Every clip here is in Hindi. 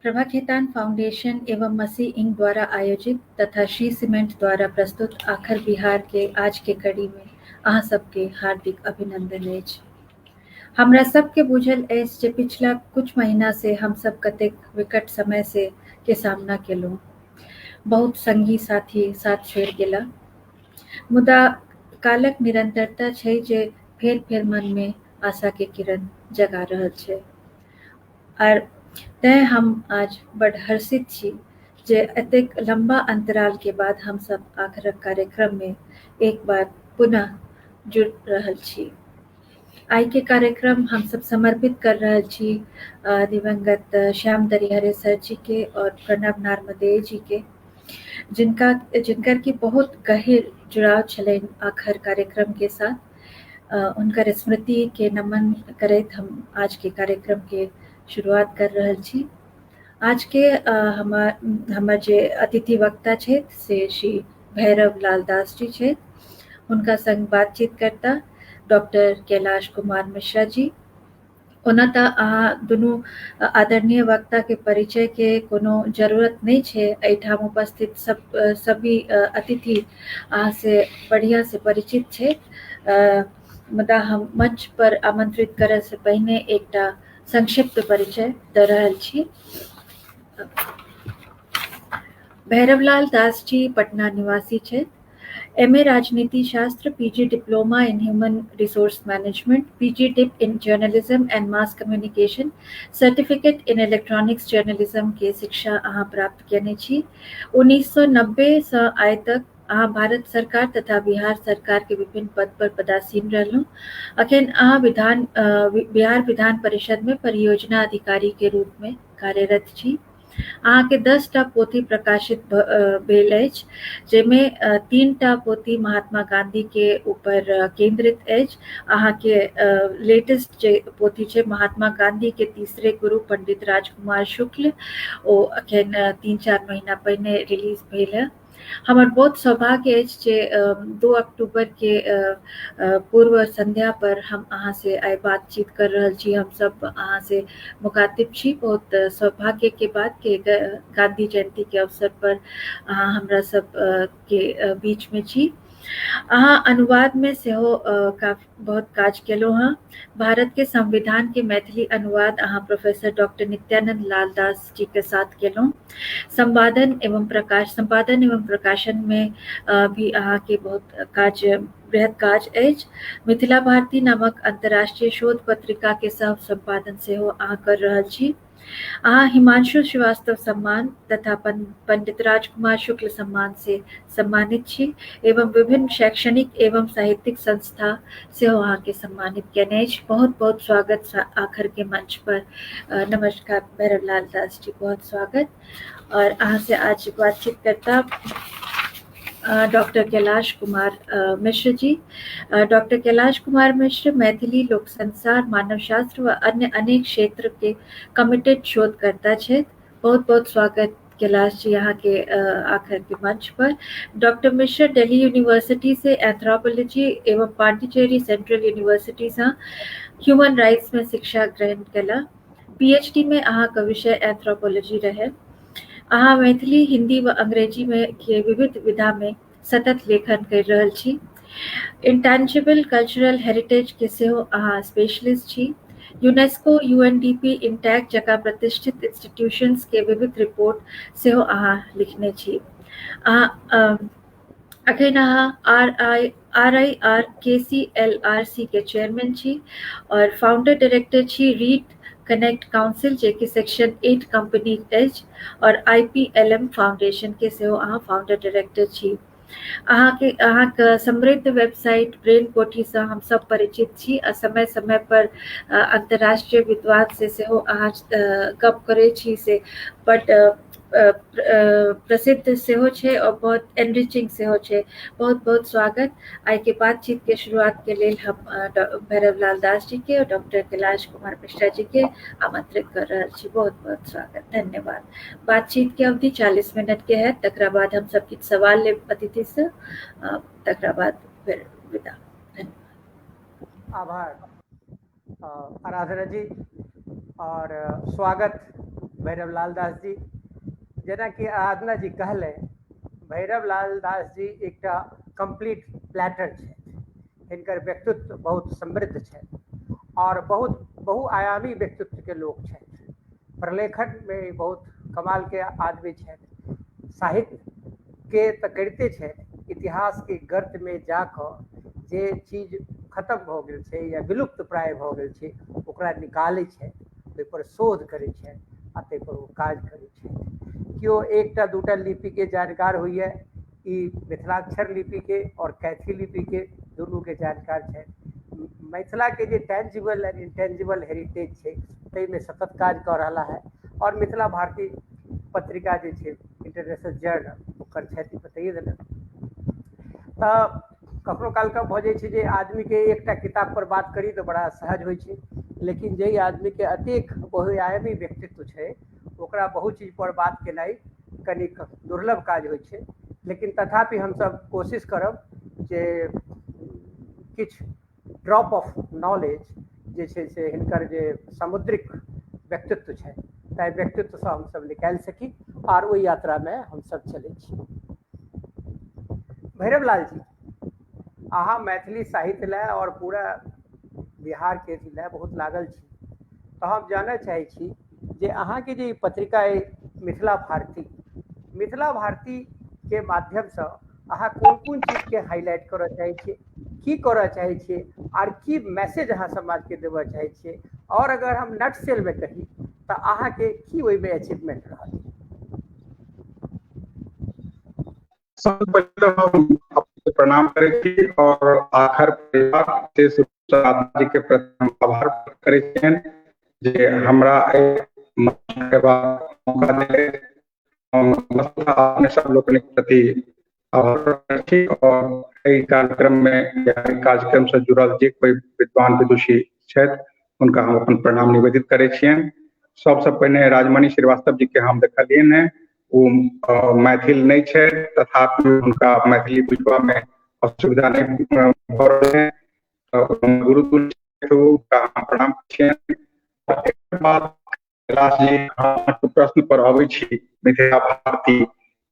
प्रभा खेतान फाउंडेशन एवं मसीह इंक द्वारा आयोजित तथा श्री सीमेंट द्वारा प्रस्तुत आखर बिहार के आज के कड़ी में अहाँ सबके हार्दिक अभिनंदन अछि। हमरा सबके बुझल अछि जे पिछला कुछ महीना से हम सब कतेक विकट समय से के सामना केलहुँ। बहुत संगी साथी साथ छोड़ि गेला, मुदा कालक निरंतरता छै जे फेर मन में आशा के किरण जगा रहल छै। और तैं हम आज बड़ हर्षित छी जे एतेक लंबा अंतराल के बाद हम सब आखरक कार्यक्रम में एक बार पुनः जुड़ रहल छी। आई के कार्यक्रम हम सब समर्पित कर रहल छी दिवंगत श्याम दरिहरे सर जी के और प्रणब नार्मदेय जी के, जिनकर की बहुत गहिर जुड़ाव छलनि आखर कार्यक्रम के साथ। उनकर स्मृति के नमन करैत हम आज के कार्यक्रम के शुरुआत कर रहल छी। आज के हमर जे अतिथि वक्ता छथि से श्री भैरव लाल दास जी छथि। हुनका संग बातचीत करता डॉक्टर कैलाश कुमार मिश्रा जी। ओना तऽ अहाँ दुनू आदरणीय वक्ता के परिचय के कोनो जरूरत नहीं छै, एहिठाम उपस्थित सभी अतिथि अहाँ से बढ़िया से परिचित छै। मुदा हम मंच पर आमंत्रित करय से पहिने एकटा संक्षिप्त परिचय दऽ रहल छी। भैरवलाल दास जी पटना निवासी छथि। MA राजनीति शास्त्र, PG diploma in human resource management, PG dip in journalism and mass communication, certificate in electronics journalism के शिक्षा अहाँ प्राप्त केने छी। 1990 सँ आइ तक अहाँ भारत सरकार तथा बिहार सरकार के विभिन्न पद पर पदासीन रहलहुँ। अखन अहाँ बिहार विधान परिषद में परियोजना अधिकारी के रूप में कार्यरत छी। अहाँके 10टा पोथी प्रकाशित भेल अछि, जाहिमे 3टा पोथी महात्मा गांधी के ऊपर केंद्रित अछि। अहाँके लेटेस्ट जे पोथी छै महात्मा गांधी के तीसरे गुरु पंडित राजकुमार शुक्ल, ओ अखन 3-4 महीना पहिने रिलीज भेल है। हमर बहुत सौभाग्य अछि जे 2 अक्टूबर के पूर्व संध्या पर हम अहाँ से आइ बातचीत कर रहल छी। हम सब अहाँ से मुखातिब छी। बहुत सौभाग्य के बात के गांधी जयंती के अवसर पर अहाँ हमरा सब के बीच में छी। अहाँ अनुवाद में सेहो बहुत काज केलहुँ हँ। भारत के संविधान के मैथिली अनुवाद अहाँ प्रोफेसर डॉक्टर नित्यानंद लाल दास जी के साथ केलहुँ। संपादन एवं प्रकाशन में भी अहाँ के बहुत बृहद काज अछि। मिथिला भारती नामक अंतर्राष्ट्रीय शोध पत्रिका के सह संपादन सेहो अहाँ कर रहल छी। अहाँ हिमांशु श्रीवास्तव सम्मान तथा पंडित राजकुमार शुक्ल सम्मान से सम्मानित छी एवं विभिन्न शैक्षणिक एवं साहित्यिक संस्था सेहो अहाँ के सम्मानित केने अछि। बहुत बहुत स्वागत आखर के मंच पर। नमस्कार भैरवलाल दास जी, बहुत स्वागत। और अहाँ से आज बातचीत करता डॉक्टर कैलाश कुमार मिश्र जी। डॉक्टर कैलाश कुमार मिश्र मैथिली लोक संसार, मानव शास्त्र व अन्य अनेक क्षेत्र के कमिटेड शोधकर्ता छथि। बहुत बहुत स्वागत कैलाश जी यहाँ के आखिर के मंच पर। डॉक्टर मिश्र दिल्ली यूनिवर्सिटी से एंथ्रोपोलॉजी एवं पांडिचेरी सेंट्रल यूनिवर्सिटी से ह्यूमन राइट्स में शिक्षा ग्रहण कला। PhD में अहाँ का विषय एंथ्रोपोलॉजी रहे। अहाँ मैथिली, हिंदी व अंग्रेजी में के विविध विधा में सतत लेखन कर रहल छी। इंटेंजिबल कल्चरल हेरिटेज के सेहो अहाँ स्पेशलिस्ट छी। यूनेस्को, UNDP, इंटैक्ट जकाँ प्रतिष्ठित इंस्टीट्यूशंस के विविध रिपोर्ट सेहो अहाँ लिखने छी। अखन अहाँ RIRKCLRC के चेयरमैन छी और फाउंडर डायरेक्टर छी रीड कनेक्ट काउंसिल, जे कि सेक्शन 8 कंपनी अछि, और IPLM फाउंडेशन के सेहो अहाँ फाउंडर डायरेक्टर छी। अहाँ के समृद्ध वेबसाइट ब्रेन कोठी से हम सब परिचित छी। समय समय पर अंतर्राष्ट्रीय विद्वान से सेहो अहाँ गप करे छी से बट प्रसिद्ध सेहो छे और बहुत एनरिचिंग सेहो छे। बहुत बहुत स्वागत। आई के बातचीत के शुरुआत के लिए हम भैरवलाल दास जी के और डॉक्टर कैलाश कुमार मिश्रा जी के आमंत्रित कर रहे छी। बहुत बहुत स्वागत, धन्यवाद। बातचीत के अवधि 40 मिनट के है। तकरा बाद हम सब किछ सवाल ले अतिथि से, तकरा बाद फिर विदा। धन्यवाद। आभार आराधना जी और स्वागत भैरव लाल दास जी, जेना कि आराधना जी कहले, भैरव लाल दास जी एक कंप्लीट प्लेटर है। इनकर व्यक्तित्व बहुत समृद्ध है और बहुत बहुआयामी व्यक्तित्व के लोग हैं। प्रलेखन में बहुत कमाल के आदमी है। साहित्य के तो करिते है, इतिहास के गर्त में जाकर जे चीज खत्म हो गई है या विलुप्त प्राय हो गई है ओकरा निकाले है, ओहि पर शोध करे है आ ते पर वो काज करे है। क्यों एकटा दूटा लिपि के जानकार हुई है, मिथिलाक्षर लिपि के और कैथी लिपि के दोनों के जानकार है। मिथिला के जो टेंजिबल एंड इंटेंजिबल हेरिटेज है तई में सतत काज कर रहा है। और मिथिला भारती पत्रिका जो है इंटरनेशनल जर्नल ओकर छथि बताइए देना। तो कखनो काल का भ जाए जे आदमी के एकटा किताब पर बात करी तो बड़ा सहज होय छै, लेकिन जे आदमी के अतेक बहुआयामी व्यक्तित्व है ओकरा बहुत चीज पर बात केनाई कनिक दुर्लभ काज होय छै। लेकिन तथापि हम सब कोशिश करब जे किछ ड्रॉप ऑफ नॉलेज जे छै से हिनकर जे समुद्रिक व्यक्तित्व है ताहि व्यक्तित्व से हम सब निकाल सकी और वो यात्रा में हम सब चले छी। भैरव लाल जी, अहाँ मैथिली साहित्य लय और पूरा बिहार के लय बहुत लागल छी, तो हम जानना चाहे छी जे अहाँ के जे पत्रिका है मिथिला भारती के माध्यम से अहाँ कोन चीज के हाईलाइट करऽ चाहे छियै, की करऽ चाहे छियै और की मैसेज अहाँ समाज के देवऽ चाहे छियै, और अगर हम नट सेल में कही तो अहाँ के की ओहि में अचीवमेंट रहल? सबसे पहले हम आपको प्रणाम करें और आखिर परिवार से जी के प्रति आभार करे जे हमरा के बाद मौका दे आपने सब लोग के प्रति आभार और एहि कार्यक्रम में कार्यक्रम से जुड़ल जे कोई विद्वान विदुषी छथि उनका हम अपन प्रणाम निवेदित करे छियनि। सबसे पहले राजमणि श्रीवास्तव जी के हम देखलियन है, वो मैथिल नहीं है तथापि उनका मैथिली बुझवा में असुविधा नहीं हो रहे हैं, गुरुकुल का प्रणाम प्रश्न पर अबै छी।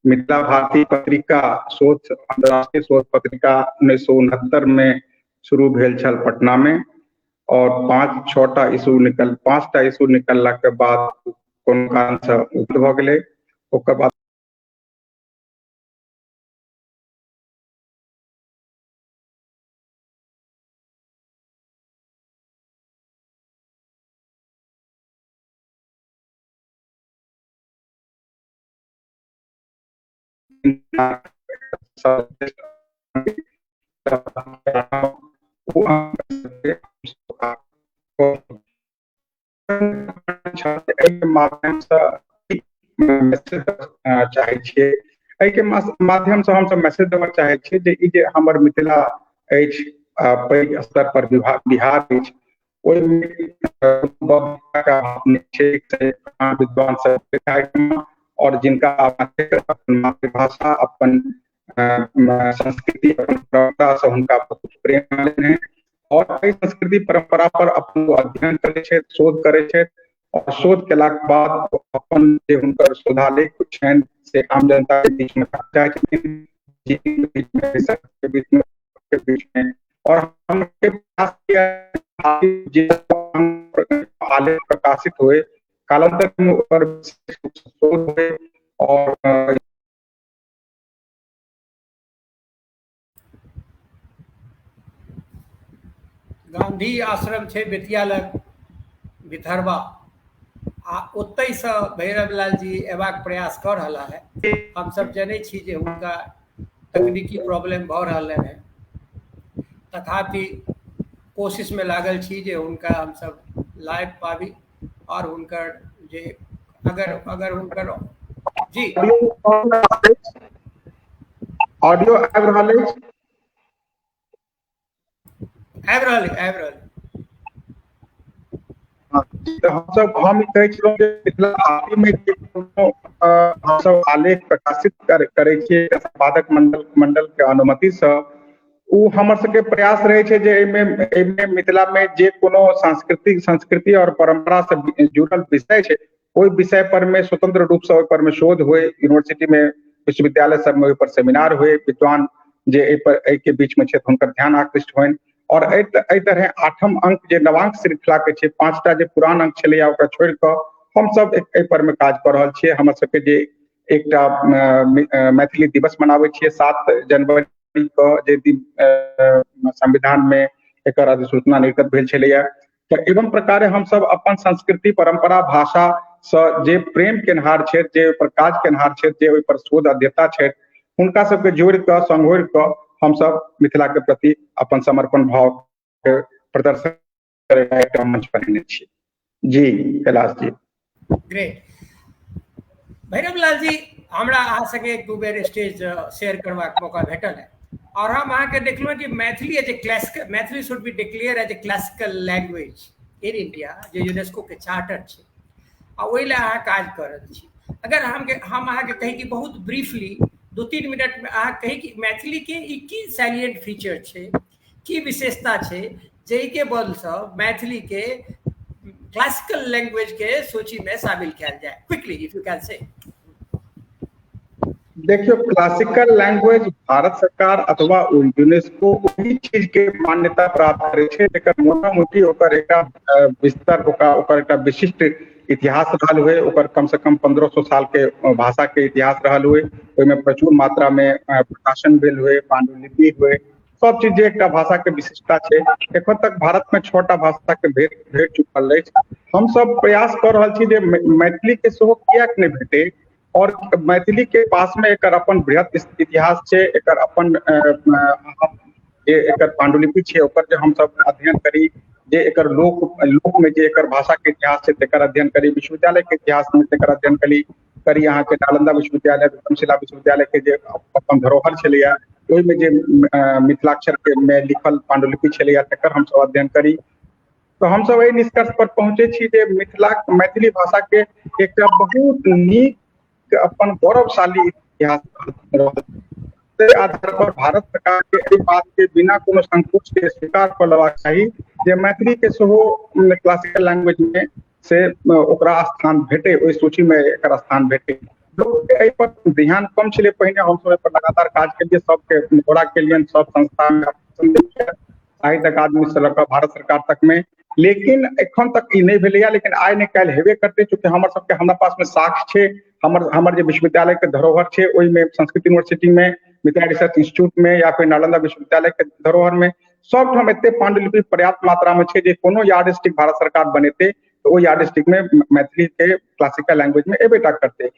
मिथिला भारती पत्रिका शोध अंतरराष्ट्रीय शोध पत्रिका 1969 में शुरू भेल छल पटना में और 5-6टा इशू निकलला के बाद कोनो कारण से उपलब्ध भ गेलै। ओकर बाद माध्यम से हम सब मैसेज देना चाहे छियै जे ई जे हमर मिथिला अछि पैघ स्तर पर बिहार अछि ओहिमे विद्वान सब और जिनका अपन मातृभाषा अपन संस्कृति अपन परंपरा से हुनका बहुत प्रेम है और एहि संस्कृति परंपरा पर अपन अध्ययन करे छथि, शोध करे छथि और शोध केला के बाद अपन जे हुनकर शोधालेख छनि से आम जनता के बीच में पहुंचाए छथिन, बीच में और हमके प्रयास किया आलेख प्रकाशित हुए, कालांतर में ऊपर शोध हुए और गांधी आश्रम है बेतिया लग भितरवा आ ओतई से भैरव लाल जी एबाक प्रयास कर रहा है। हम सब जाने छी जे उनका तकनीकी प्रॉब्लम भ रहा है, तथापि कोशिश में लागल छी जे उनका हम सब लाइव पाबी और उनकर जे अगर उनकर जी ऑडियो आबि रहल हम कहे छलहुँ जे मिथिला भारती में हम सब आलेख प्रकाशित करे छियै संपादक मंडल के अनुमति से उ हमर सबके प्रयास रहे छै जे एहिमे मिथिला में जे कोनो संस्कृति और परंपरा से जुड़ल विषय छै ओहि विषय पर में स्वतंत्र रूप से ओहि पर में शोध हुए, यूनिवर्सिटी में विश्वविद्यालय सब में ओहि पर सेमिनार हुए, विद्वान जे एहि के बीच में छथि हुनकर ध्यान आकृष्ट होनि और एहि तरह 8म अंक जे नवांक श्रृंखला के छै 5टा जे पुरान अंक छलैया ओकरा छोड़ि कऽ हम सब एहि पर में काज कऽ रहल छियै। हमर सबके जे एकटा मैथिली दिवस मनाबै छियै 7 जनवरी के जे दिन संविधान में एकर अधिसूचना निर्गत भेल छलैया। तऽ एवं प्रकारे हम सब अपन संस्कृति परंपरा भाषा से जे प्रेम केनहार छथि, जे ओहि पर काज केनहार छथि, जे ओहि पर शोध अध्येता छथि, हुनका सबके जोड़ि कऽ संघोरि कऽ हम सब मिथिला के प्रति अपन समर्पण भाव के प्रदर्शन करैला एकटा मंच बनेने छी। जी कैलाश जी। ग्रेट। भैरव लाल जी, हमरा अहाँ संगे 2 बेर स्टेज शेयर करबाक मौका भेटल है और हम अहाँ के देखलहुँ कि Maithili as a classical, Maithili should be declare as a classical language in India, जे यूनेस्को के चार्टर छै आ ओहि लए अहाँ काज कर रहल छी। अगर हम अहाँ के कही कि बहुत ब्रीफली 2-3 मिनट में अहाँ कही कि मैथिली के ई की सैलिएंट फीचर छै, की विशेषता छै जाहि के बल से मैथिली के क्लासिकल लैंग्वेज के सूची में शामिल किया जाए? Quickly if you can say. देखियो, क्लासिकल लैंग्वेज भारत सरकार अथवा यूनेस्को वही चीज के मान्यता प्राप्त करे छै जेकर मोटा मोटी ओकर एकटा विस्तार ओकर एकटा विशिष्ट इतिहास रहल हुए, ओकर कम से कम 1500 साल के भाषा के इतिहास रहल हुए, ओहिमे प्रचुर मात्रा में प्रकाशन भेल हुए, पांडुलिपि हुए, सब चीज जे एकटा भाषा के विशिष्टता छै। एखन तक भारत में 6टा भाषा के भेट चुकल अछि। हम सब प्रयास कर रहल छी जे मैथिली के सेहो कियाक नहि भेटे और मैथिली के पास में एकर अपन बृहत इतिहास छै, एकर अपन जे एकर पांडुलिपि छै ओकर जे हम सब अध्ययन करी, जे एकर लोक में जे एकर भाषा के इतिहास छै तेकर अध्ययन करी, विश्वविद्यालय के इतिहास में तेकर अध्ययन करी अहाँ के नालंदा विश्वविद्यालय, विक्रमशिला विश्वविद्यालय के जे अपन धरोहर छलैया ओहि में जे मिथिलाक्षर के में लिखल पांडुलिपि छलैया तेकर हम सब अध्ययन करी। तो हम सब एहि निष्कर्ष पर पहुंचे छी जे मैथिली भाषा के एकटा बहुत नीक अपन गौरवशाली इतिहास के आधार पर भारत सरकार के एहि बात के बिना कोनो संकोच के स्वीकार कर लेबाक चाही जे मैथिली के सेहो क्लासिकल लैंग्वेज में से ओकरा स्थान भेटे, ओहि सूची में एकर स्थान भेटे। लोग के एहि पर ध्यान कम छलै, पहिने हम सब एहि पर लगातार काज केलिए, सबके घोड़ा केलियन, सब संस्था में साहित्य अकादमी से लऽ कऽ भारत सरकार तक में, लेकिन एखन तक ई नहीं भेलैया। लेकिन आइ ने काल्हि हेबे करते, चूंकि हमरा पास में साक्ष्य छै, हमर जे विश्वविद्यालय के धरोहर छै ओहि में संस्कृत यूनिवर्सिटी में, मिथिला रिसर्च इंस्टीट्यूट में या फिर नालंदा विश्वविद्यालय के धरोहर में सब ठाम एते पांडुलिपि पर्याप्त मात्रा में छै जे कोनो यार्ड स्टिक भारत सरकार बनेते तो ओ यार्ड स्टिक में मैथिली के क्लासिकल लैंग्वेज में एबेटा करते।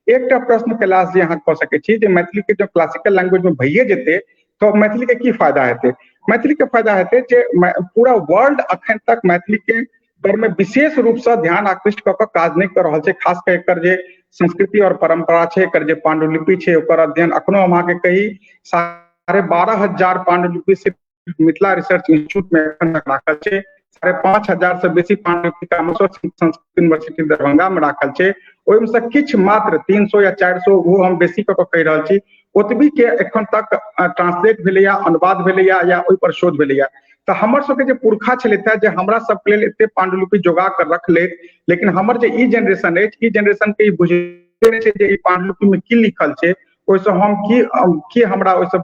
एकटा प्रश्न कैलाश जी अहाँ कऽ सकै छी जे मैथिली के जो क्लासिकल लैंग्वेज में भइए जेते तो मैथिली के की फायदा हेतै? मैथिली के फायदा हेतै जे पूरा वर्ल्ड अखन तक मैथिली के पर में विशेष रूप से ध्यान आकृष्ट कऽ काज नहीं कर रहल छै। खास कर एकर जे संस्कृति और परंपरा छै, एकर जे पांडुलिपि छै ओकर अध्ययन अखनो हम अहाँके कही 12,500 पांडुलिपि सिर्फ मिथिला रिसर्च इंस्टीट्यूट में एखन तक राखल छै। 5,500 से बेसी पांडुलिपि संस्कृत यूनिवर्सिटी दरभंगा में राखल छै। ओहि में से किछु मात्र 300 या 400 वो हम बेसी कऽ कहि रहल छी, ओतबी के एखन तक ट्रांसलेट भेलैया, अनुवाद भेलैया या ओहि पर शोध भेलैया। तो हमर सबके जे पुरखा छलथि जे हमरा सबके लेल एते पांडुलिपि जोगा कर रखले, लेकिन हमर जे ई जनरेशन अछि, ई जनरेशन के ई बुझे नहि छै जे ई पांडुलिपि में की लिखल छै, ओहिसँ हम की हमरा ओहिसँ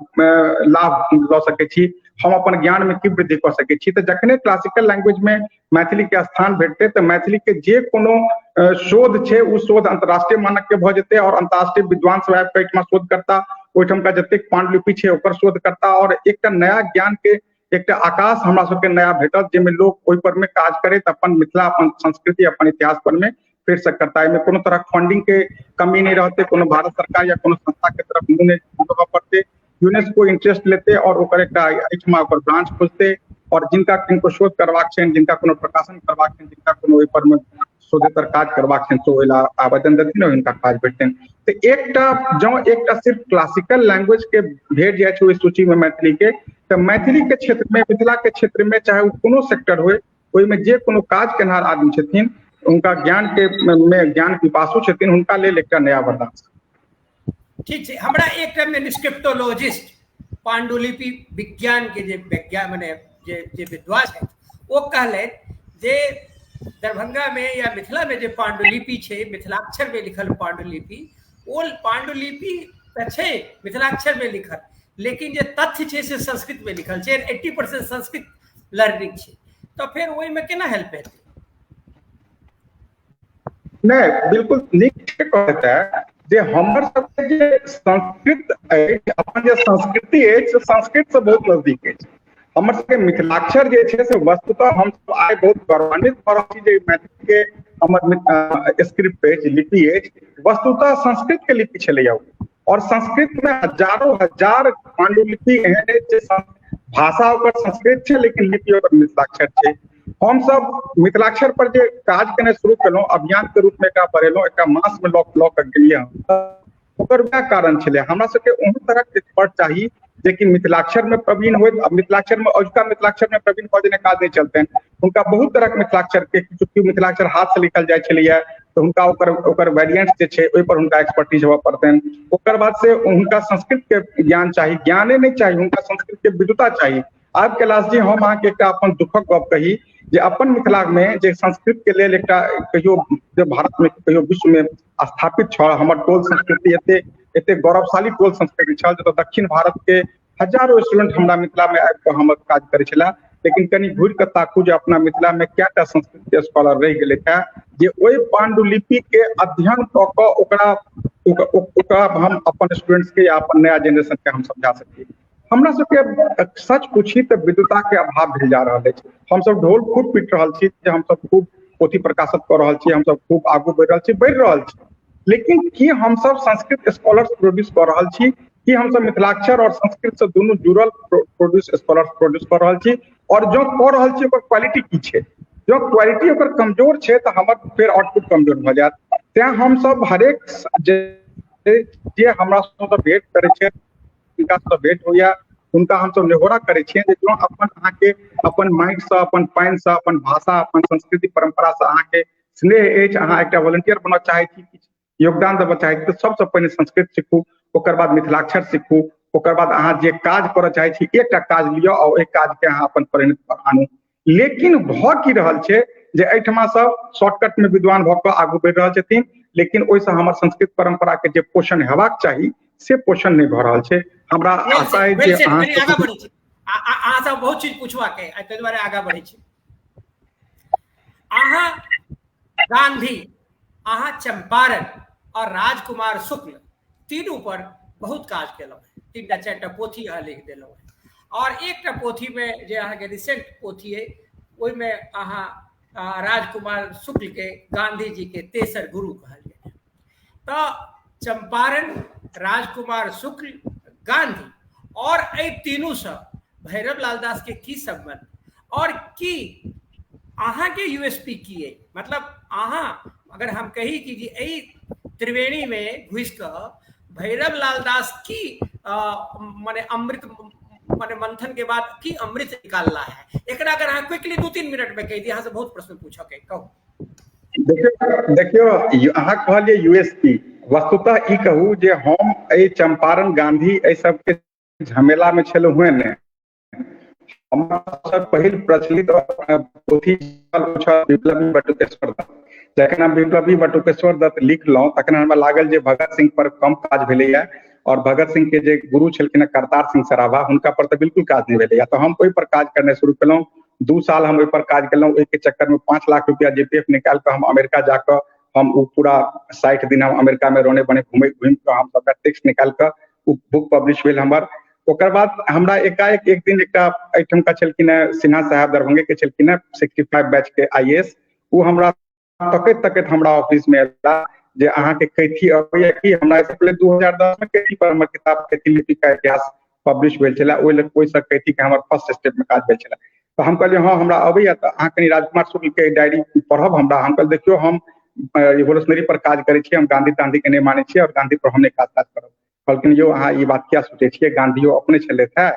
लाभ लऽ सकै छी, हम अपन ज्ञान में की वृद्धि कऽ सकै छी। तो जखने क्लासिकल लैंग्वेज में मैथिली के स्थान भेटते तो मैथिली के जे कोनो शोध छै ओ शोध अंतर्राष्ट्रीय मानक के भऽ जेतै और अंतर्राष्ट्रीय विद्वान सब आबि कऽ एहिठमा शोध करता, ओहिठाम का जतेक पांडुलिपि छै ओकर शोध करता और एकटा नया ज्ञान के एकटा आकाश हमरा सबके नया भेटत जाहिमे लोग ओहि पर में काज करैत अपन मिथिला, अपन संस्कृति, अपन इतिहास पर में फिर से करता है। कोनो तरह फंडिंग के कमी नहीं रहते, कोनो भारत सरकार या कोनो संस्था के तरफ मुंह नहीं झुकबऽ पड़ते, यूनेस्को इंटरेस्ट लेते और ओकर एकटा एहिठमा ओकर ब्रांच खोजते और जिनका किनको शोध करबाक छनि, जिनका कोनो प्रकाशन करबाक छनि, जिनका कोनो ओहि पर में शोधेतर काज करबाक छनि तो ओहिला आवेदन देथिन और हिनका काज भेटतनि। तो एकटा सिर्फ क्लासिकल लैंग्वेज के भेट जाए छै ओहि सूची में मैथिली के, तो मैथिली के क्षेत्र में, मिथिला के क्षेत्र में चाहे कोनो सेक्टर हो, ओहि में जे कोनो काज केनहार आदमी छथिन, उनका ज्ञान के में ज्ञान पिपासु छथिन, हुनका लेल एकटा नया वरदान। ठीक है, हमरा एकटा मैन्युस्क्रिप्टोलॉजिस्ट, पांडुलिपि विज्ञान के जे विज्ञान माने जे विद्वान है, वो कहले जे दरभंगा में या मिथिला में जो पांडुलिपि है, मिथिलाक्षर में लिखल पांडुलिपि, वो पांडुलिपि है मिथिलाक्षर में लिखल, लेकिन जो तथ्य है से संस्कृत में लिखल है। 80% संस्कृत लर्निंग है, तो फिर वही में केना हेल्प हेतै? नहीं, बिल्कुल नीक कहता है जे हमर सबके जे संस्कृत अछि, अपन जे संस्कृति अछि से संस्कृत से बहुत नजदीक अछि। हमर सबके मिथिलाक्षर जे छै से वस्तुतः हम सब आइ बहुत गौरवान्वित भऽ रहल छी जे मैथिली के हमर स्क्रिप्ट अछि, लिपि अछि, वस्तुतः संस्कृत के लिपि छलैया। और संस्कृत में हजारों हजार पांडुलिपि एहन अछि जे भाषा ओकर संस्कृत छै लेकिन लिपि ओकर मिथिलाक्षर छै। हम सब मिथिलाक्षर पर जे काज करने शुरू केलहुँ, अभियान के रूप में एकरा बढ़ेलहुँ, एकरा मास में लऽ कऽ गेलियै हम। ओकर वएह कारण छलै, हमरा सबके ओहन तरहक एक्सपर्ट चाही जेकि मिथिलाक्षर में प्रवीण होय। मिथिलाक्षर में अजुका मिथिलाक्षर में प्रवीण भऽ जेना काज नहि चलतनि, हुनका बहुत तरहक मिथिलाक्षर के चूंकि मिथिलाक्षर हाथ से लिखल जाइ छलैया, तो हुनका ओकर वेरिएंट जे छै ओहि पर हुनका एक्सपर्टीज होबऽ पड़तनि। ओकर बाद से हुनका संस्कृत के ज्ञान चाही, ज्ञाने नहीं चाही, हुनका संस्कृत के विद्वता चाही। आब कैलाश जी, हम अहाँके एकटा अपन दुखक गप कही जे अपन मिथिला में जे संस्कृत के लेल एकटा कहियो जे भारत में कहियो विश्व में स्थापित छल, हमर टोल संस्कृति एते गौरवशाली टोल संस्कृति छल, जतऽ दक्षिण भारत के हजारों स्टूडेंट हमरा मिथिला में आबि कऽ हमर काज करै छला। लेकिन कनि घुरि कऽ ताकू जे अपना मिथिला में कएटा संस्कृत के स्कॉलर रहि गेलै है जे ओहि पांडुलिपि के अध्ययन कऽ कऽ ओकरा हम अपन स्टूडेंट्स के या अपन नया जेनरेशन के हम समझा सकी। हमरा सबके सच पूछी तो विद्वता के अभाव भेल जा रहा है। हम सब ढोल खूब पीट रहा छी, हम सब खूब पोथी प्रकाशित कर रहा छी, हम सब खूब आगू बढ़ रहा छी, लेकिन की हम सब संस्कृत स्कॉलर्स प्रोड्यूस कर रहा छी, कि हम सब मिथिलाक्षर और संस्कृत से दोनों जुड़ल प्रोड्यूस स्कॉलर्स प्रोड्यूस कर रहा छी? और जो कर रहा छी ओकर क्वालिटी की छै? जो क्वालिटी ओकर कमजोर छै तो हमर फिर आउटपुट कमजोर भ जायत। तें हम सब हरेक जे हमरा सब भेंट करे छै, उनका सब भेंट होइया, उनका हम सब नेहोरा करे छियै जे जो अपन अहाँके अपन माटि से, अपन पानि से, अपन भाषा, अपन संस्कृति परंपरा से अहाँके स्नेह अछि, अहाँ एकटा वॉलंटियर बनना चाहै छी, योगदान देबऽ चाहै छी, तो सबसे पहिने संस्कृत सीखू, ओकर बाद मिथिलाक्षर सीखू, ओकर बाद अहाँ जे काज करऽ चाहै छी एकटा काज लिअ और ओहि काज के अहाँ अपन परिणत पर आनू। लेकिन भऽ की रहल छै जे एहिठमा सब शॉर्टकट में विद्वान भऽ कऽ आगू बढ़ि रहल छथिन, लेकिन ओहिसँ हमर संस्कृत परंपरा के जे पोषण हेबाक चाही से पोषण नहीं भऽ रहल छै। हमरा आशा है जे अहाँ आगाँ बढ़ै छी, अहाँ सब बहुत चीज पूछबाक है, ताहि दुआरे आगाँ बढ़ै छी। अहाँ गांधी, अहाँ चंपारण और राजकुमार शुक्ल तीनों पर बहुत काज केलहुँ, 3-4टा पोथी अहाँ लिख देलहुँ, और एकटा पोथी में जे अहाँके रिसेंट पोथी है ओहिमे अहाँ राजकुमार शुक्ल के गांधी जी के तेसर गुरु कहलिए। तो चंपारण, राजकुमार शुक्ल, गांधी और ए तीनों से भैरव लाल दास के की संबंध और की अहाँ के यूएसपी की है? मतलब अहाँ अगर हम कही कि जी ए त्रिवेणी में घुस कर भैरव लाल दास की माने अमृत माने मंथन के बाद की अमृत निकालना है, एकरा अगर अहाँ क्विकली 2-3 मिनट में कह दी, अहाँ से बहुत प्रश्न पूछो के कहू। देखियो अहाँ कहलिए यूएसपी, वस्तुतः ई कहू जे हम ए चंपारण, गांधी ए सब के झमेला में छलहुँ हुए ने। हमर पहिल प्रचलित पोथी विप्लवी बटुकेश्वर दत्त। जखन हम विप्लवी बटुकेश्वर दत्त लिखलहुँ तखन हमरा लागल जे भगत सिंह पर कम काज भेलैया, और भगत सिंह के जे गुरु छलखिन करतार सिंह सराभा, हुनका पर तो बिल्कुल काज नहीं भेलैया। तो हम ओहि पर काज करने शुरू केलहुँ। 2 साल हम ओहि पर काज केलहुँ। ओहि के चक्कर में 5 लाख रुपया जेपीएफ निकाल कर हम अमेरिका जाकर हम पूरा 60 दिन हम अमेरिका में रोने बने घूम कर हम सबका टेक्स्ट निकाल कर बुक पब्लिश भेल हमर। ओकर बाद हमरा एकाएक एक दिन एकटा एहिठुमका छलखिन सिन्हा साहब, दरभंगे के छलखिन 65 बैच के आईएएस, वो हमरा तकैत हमरा ऑफिस में एला जे अहाँ के कैथी अबैया कि? हमरा से पहले 2010 में कैथी पर हमर किताब कैथी लिपि का इतिहास पब्लिश भेल छला, ओहि से कैथी के हमर फर्स्ट स्टेप में काज भेल छला। तो हम कहलिए हाँ हमरा अबैया, तो अहाँ कनी राजकुमार शुक्ल के डायरी पढ़ब हमरा। हम कहलिए देखियो हम रिवोल्यूशनरी पर काज करै छी, हम गांधी तांधी के नहीं मानै छी और गांधी पर हम नहीं काज करब। कहलखिन यौ अहाँ ई बात क्या सोचे छियै, गांधियो अपने छले थे,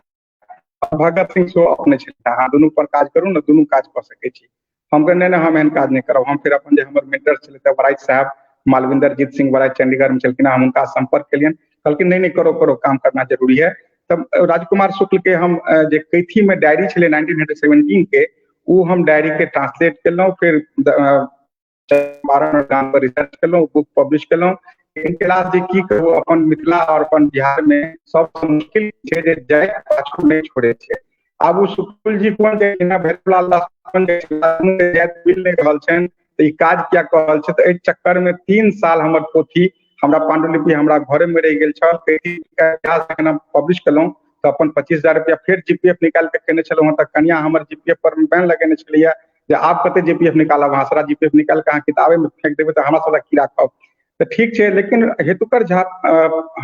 भगत सिंह सेहो अपने छले, अहाँ दुनू पर काज करू ने, दुनू काज कर सकै छी। हम कहलिए नहीं हम एहन काज नहीं करब। हम फिर अपन जे हमर मेंटर छले वराइच साहब, मालविंदर जीत सिंह वराइच चंडीगढ़ में छलखिन, हम उनका संपर्क केलियन, कहलखिन नहीं करो काम करना जरूरी है। तब राजकुमार शुक्ल के हम जे कैथी में डायरी छले 1917 के, वो हम डायरी के ट्रांसलेट केलहुँ, फिर चंपारण और गाम पर रिसर्च केलहुँ, बुक पब्लिश केलहुँ। कैलाश जी की कहू, अपन मिथिला और अपन बिहार में सबसे मुश्किल छै जे जय पाछू नहीं छोड़े छै। आब ओ सुकुल जी कोन जे भैरवलाल दास कोन जे जय मिल नहीं रहल छनि, तो ई काज किया कऽ रहल छै। तऽ एहि चक्कर में 3 साल हमर पोथी, हमरा पांडुलिपि हमरा घरे में रहि गेल छल। इतिहास जखन हम पब्लिश केलहुँ तो अपन 25,000 रुपया फिर जीपीएफ निकाल के केने छलहुँ। तऽ कनिया हमर जीपीएफ पर बैन लगेने छलियै जे आब कते जीपीएफ निकालब, अहाँ सारा जीपीएफ निकाल के अहाँ किताबे में फेंक देबै तऽ हमरा सारा की राखब। तो ठीक छै, लेकिन हेतुकर झा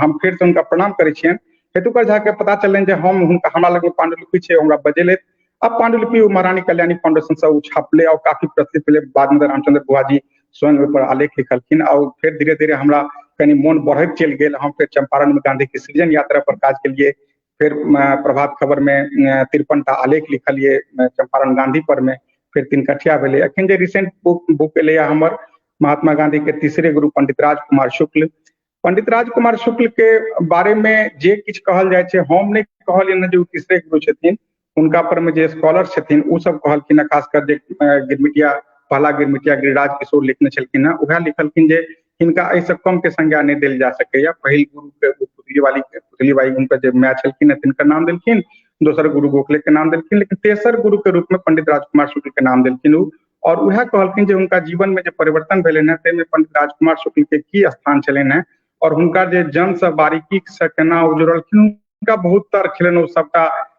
हम फिर से हुनका प्रणाम करै छियनि। हेतुकर झा के पता चलनि जे हमरा लग पांडुलिपि छै, हमरा बजेलथि। अब पांडुलिपि महारानी कल्याणी फाउंडेशन से छपले और काफी प्रसिद्ध भेलै। बाद में रामचंद्र बुआ जी स्वयं ओहि पर आलेख लिखलखिन और फिर धीरे धीरे हमरा कनी मोन बढ़ैत चलि गेल। हम फिर चंपारण में गांधी के सृजन यात्रा पर काज केलिए। फिर प्रभात खबर में 53 टा आलेख लिखलिए चंपारण गांधी पर में। फिर 3 कठिया भेलै। अखन जे रिसेंट बुक एलैए हमर महात्मा गांधी के तीसरे गुरु पंडित राजकुमार शुक्ल। पंडित राजकुमार शुक्ल के बारे में जे किछु कहल जाइ छै, हम नहीं कहलियनि जे ओ तीसरे गुरु छथिन। उनका पर में जे स्कॉलर छथिन ओ सब कहलखिन है, खासकर जे गिरमिटिया पहला गिरमिटिया गिरिराज किशोर लिखने छलखिन है, वह लिखलखिन जे हिनका एहिसँ कम के संज्ञा नहीं देल जा सकैया। पहिल गुरु के पुतलीबाई हुनकर जे माय छलखिन है तिनकर नाम देलखिन, दोसर गुरु गोखले के नाम देलखिन, लेकिन तेसर गुरु के रूप में पंडित राजकुमार शुक्ल के नाम देलखिन उ। और वह कहलखिन जे उनका जीवन में जो परिवर्तन भेलनि है ताहिमे पंडित राजकुमार शुक्ल के की स्थान छलनि है, और हुनका जे जन्म से बारीकी से केना उजरलखिन, उनका बहुत तर्क छलनि। ओ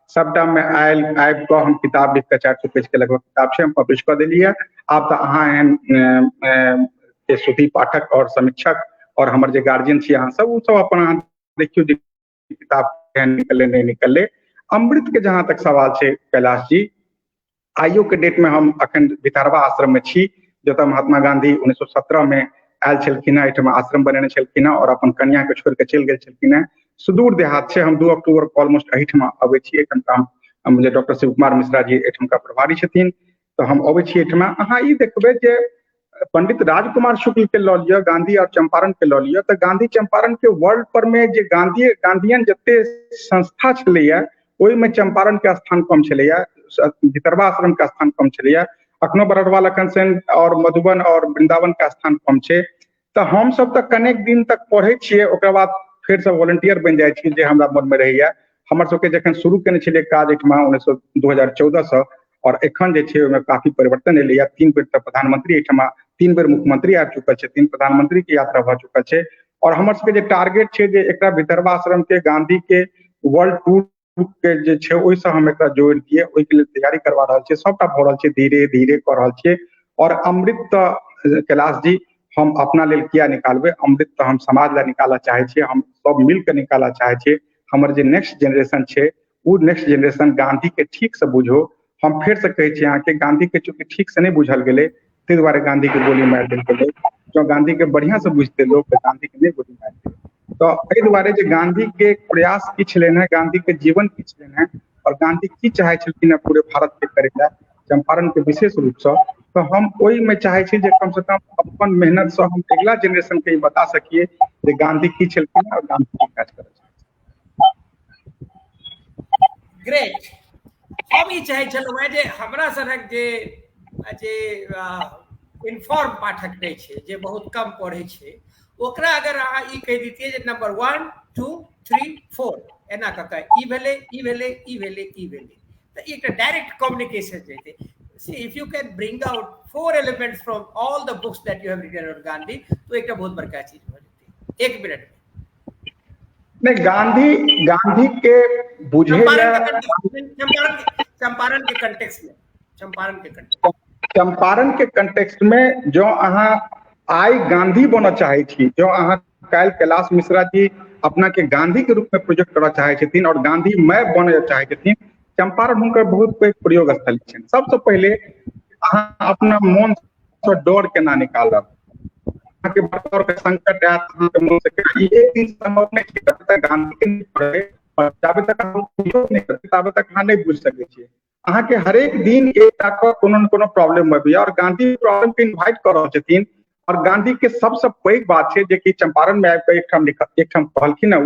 सबटा में आबि कऽ हम किताब लिख कऽ 400 पेज के लगभग किताब छै, हम पब्लिश कऽ देलियै। आब तऽ अहाँ एहन के श्रुति पाठक और समीक्षक और हमर जे गार्जियन छी अहाँ सब, ओ सब अपन अहाँ देखियौ जे किताब केहन निकलले नहीं निकलले। अमृत के जहां तक सवाल छै कैलाश जी, आइयो के डेट में हम अखन भितरवा आश्रम में छी, जतऽ महात्मा गांधी 1917 में आयल छलखिन है, एहिठाम आश्रम बनेने छलखिन है और अपन कन्या के छोड़ के चलि गेल छलखिन है। सुदूर देहात छै। हम 2 अक्टूबर ऑलमोस्ट एहिठाम अबै छी। एखन हम जे डॉक्टर शिव कुमार मिश्रा जी एहिठामका प्रभारी छथिन, तो हम अबै छी एहिठाम। अहाँ ई देखबै जे पंडित राजकुमार शुक्ल के लऽ लिअ, गांधी और चंपारण के लऽ लिअ, तऽ गांधी चंपारण के वर्ल्ड पर में जे गांधीयन जते संस्था छलैया, ओहिमे चंपारण के स्थान कम छलैया, भितरवा आश्रम के स्थान कम छलैया। अखनो बरड़वा लखन सेन और मधुबन और वृंदावन का स्थान कम छै। तऽ हम सब तऽ कनेक दिन तक पढ़ै छियै, ओकर बाद फिर से वॉलंटियर बनि जाइ छी, जे हमरा मन में रहैया। हमर सबके जखन शुरू केने छलियै काज एहिठमा 2014 से, और एखन जे छै ओहिमे काफी परिवर्तन एलैया। 3 बेर तक प्रधानमंत्री एहिठमा, 3 बेर मुख्यमंत्री आबि चुकल छथिन, प्रधानमंत्री के यात्रा भऽ चुकल छै। और हमर सबके जे टारगेट छै जे एकटा भितरवा आश्रम के गांधी के वर्ल्ड टूर के जे छै ओहिसँ हम एकरा जोड़ि दिए, ओहिके लेल तैयारी करवा रहल छियै। सबटा भऽ रहल छै, धीरे धीरे कऽ रहल छियै। और अमृत तऽ कैलाश जी हम अपना लेल किया निकालबै, अमृत तऽ हम समाज ला निकालऽ चाहे छियै, हम सब मिल के निकालऽ चाहे छियै। हमर जे नेक्स्ट जेनरेशन छै, वो नेक्स्ट जेनरेशन गांधी के ठीक से बुझो। हम फिर से कहै छी अहाँ के, गांधी के चूंकि ठीक से नहीं बुझल गेलै, ताहि दुआरे गांधी के गोली मारि देल गेलै। जो गांधी के बढ़िया से बुझते लोग तऽ गांधी के नहीं गोली मारि देलै। तो एहि दुआरे जे गांधी के प्रयास की छलनि है, गांधी के जीवन की छलनि है, और गांधी की चाहे छलखिन है पूरे भारत के करे ला, चंपारण के विशेष रूप से, तो हम ओहि में चाहे छी जे कम से कम अपन मेहनत से हम अगला जेनरेशन के बता सकिए जे गांधी की छलखिन है और गांधी की काज करैत छलखिन। ग्रेट। हम ई चाहे छलहुँ है जे हमरा सनक जे इन्फॉर्म पाठक नहीं छै, जे बहुत कम पढ़े छै, ओकरा अगर अहाँ ई कहि दितियै जे नंबर 1 2 3 4 एना कऽ कऽ ई भेलै, ई भेलै, ई भेलै, ई भेलै, तऽ ई एकटा डायरेक्ट कम्युनिकेशन जेतै। See, if you can bring out 4 elements from all the books that you have written on Gandhi, तो एक बहुत बड़का चीज हो जाती। 1 मिनट नहीं, गांधी के बुझे चंपारण के कंटेक्स्ट में जो अहाँ आइ गांधी बनना चाहे छी, जो अहाँ काल्हि कैलाश मिश्रा जी अपना के गांधी के रूप में प्रोजेक्ट करना चाहे छथिन और गांधी मय बने चाहे छथिन, चंपारण हुनकर बहुत पैघ प्रयोग स्थल छनि। सबसे पहले अहाँ अपना मन से डर केना निकालब, अहाँके बड़का के संकट आयत, अहाँके मन से एक दिन संभव नहीं छै, जब तक गांधी के नहीं पढ़े और जाबे तक अहाँ उपयोग नहीं करते ताबे तक अहाँ नहीं बुझ सकै छियै। अहाँके हरेक दिन एकटा कोनो न कोनो प्रॉब्लम अबैया, और गांधी प्रॉब्लम के इन्वाइट कर रहल छथिन। और गांधी के सबसे पैघ बात छै जे कि चंपारण में आबि कऽ एकठाम कहलखिन है,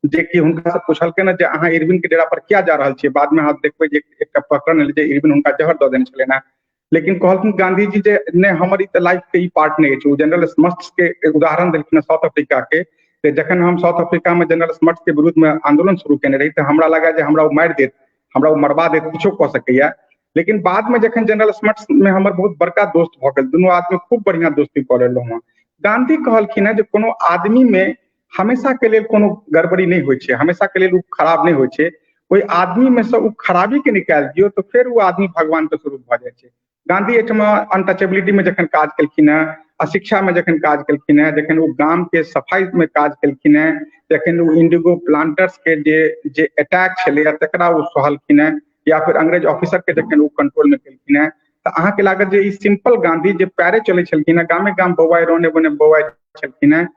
जे कि हुनका से पूछलकै जे अहाँ इरविन के डेरा पर क्या जा रहल छियै, बाद में अहाँ देखबै जे एकटा प्रकरण एलै जे इरविन हुनका जहर दऽ देने छलनि हैं। लेकिन कहलखिन गांधी जी जे ने हमर ई लाइफ के ई पार्ट नहीं है। जनरल स्मट्स के उदाहरण देलखिन साउथ अफ्रीका के, जखन हम साउथ अफ्रीका में जनरल स्मट्स के विरुद्ध में आंदोलन शुरू केने रही तो हमरा लगा जे हमरा मारि देत, हमरा मरवा देत, किछो कऽ सकैया। लेकिन बाद में जखन जनरल स्मट्स में हमर बहुत बड़का दोस्त भऽ गेल, दुनू आदमी खूब बढ़िया दोस्ती कऽ लेलहुँ हँ। गांधी कहलखिन जे कोनो आदमी में हमेशा के लिए कोनो गड़बड़ी नहीं होइ छै, हमेशा के लिए उ खराब नहीं होइ छै। कोई आदमी में से उ खराबी के निकालि दियौ तो फिर वो आदमी भगवान के स्वरूप भऽ जाइ छै। गांधी एहिठाम अनटचेबिलिटी में जखन काज केलखिन हैं, अशिक्षा में जखन काज केलखिन हैं, जखन वो गाम के सफाई में काज केलखिन हैं, जखन वो इंडिगो प्लांटर्स के जे अटैक छलैया तकरा वो सहलखिन हैं, या फिर अंग्रेज ऑफिसर के जखन वो कंट्रोल में केलखिन हैं, तो अहाँ के लागत जे ई सिंपल गांधी जे पैरे चलै छलखिन हैं, गामे गाम बौआइ रोने बने बौआइ छलखिन हैं,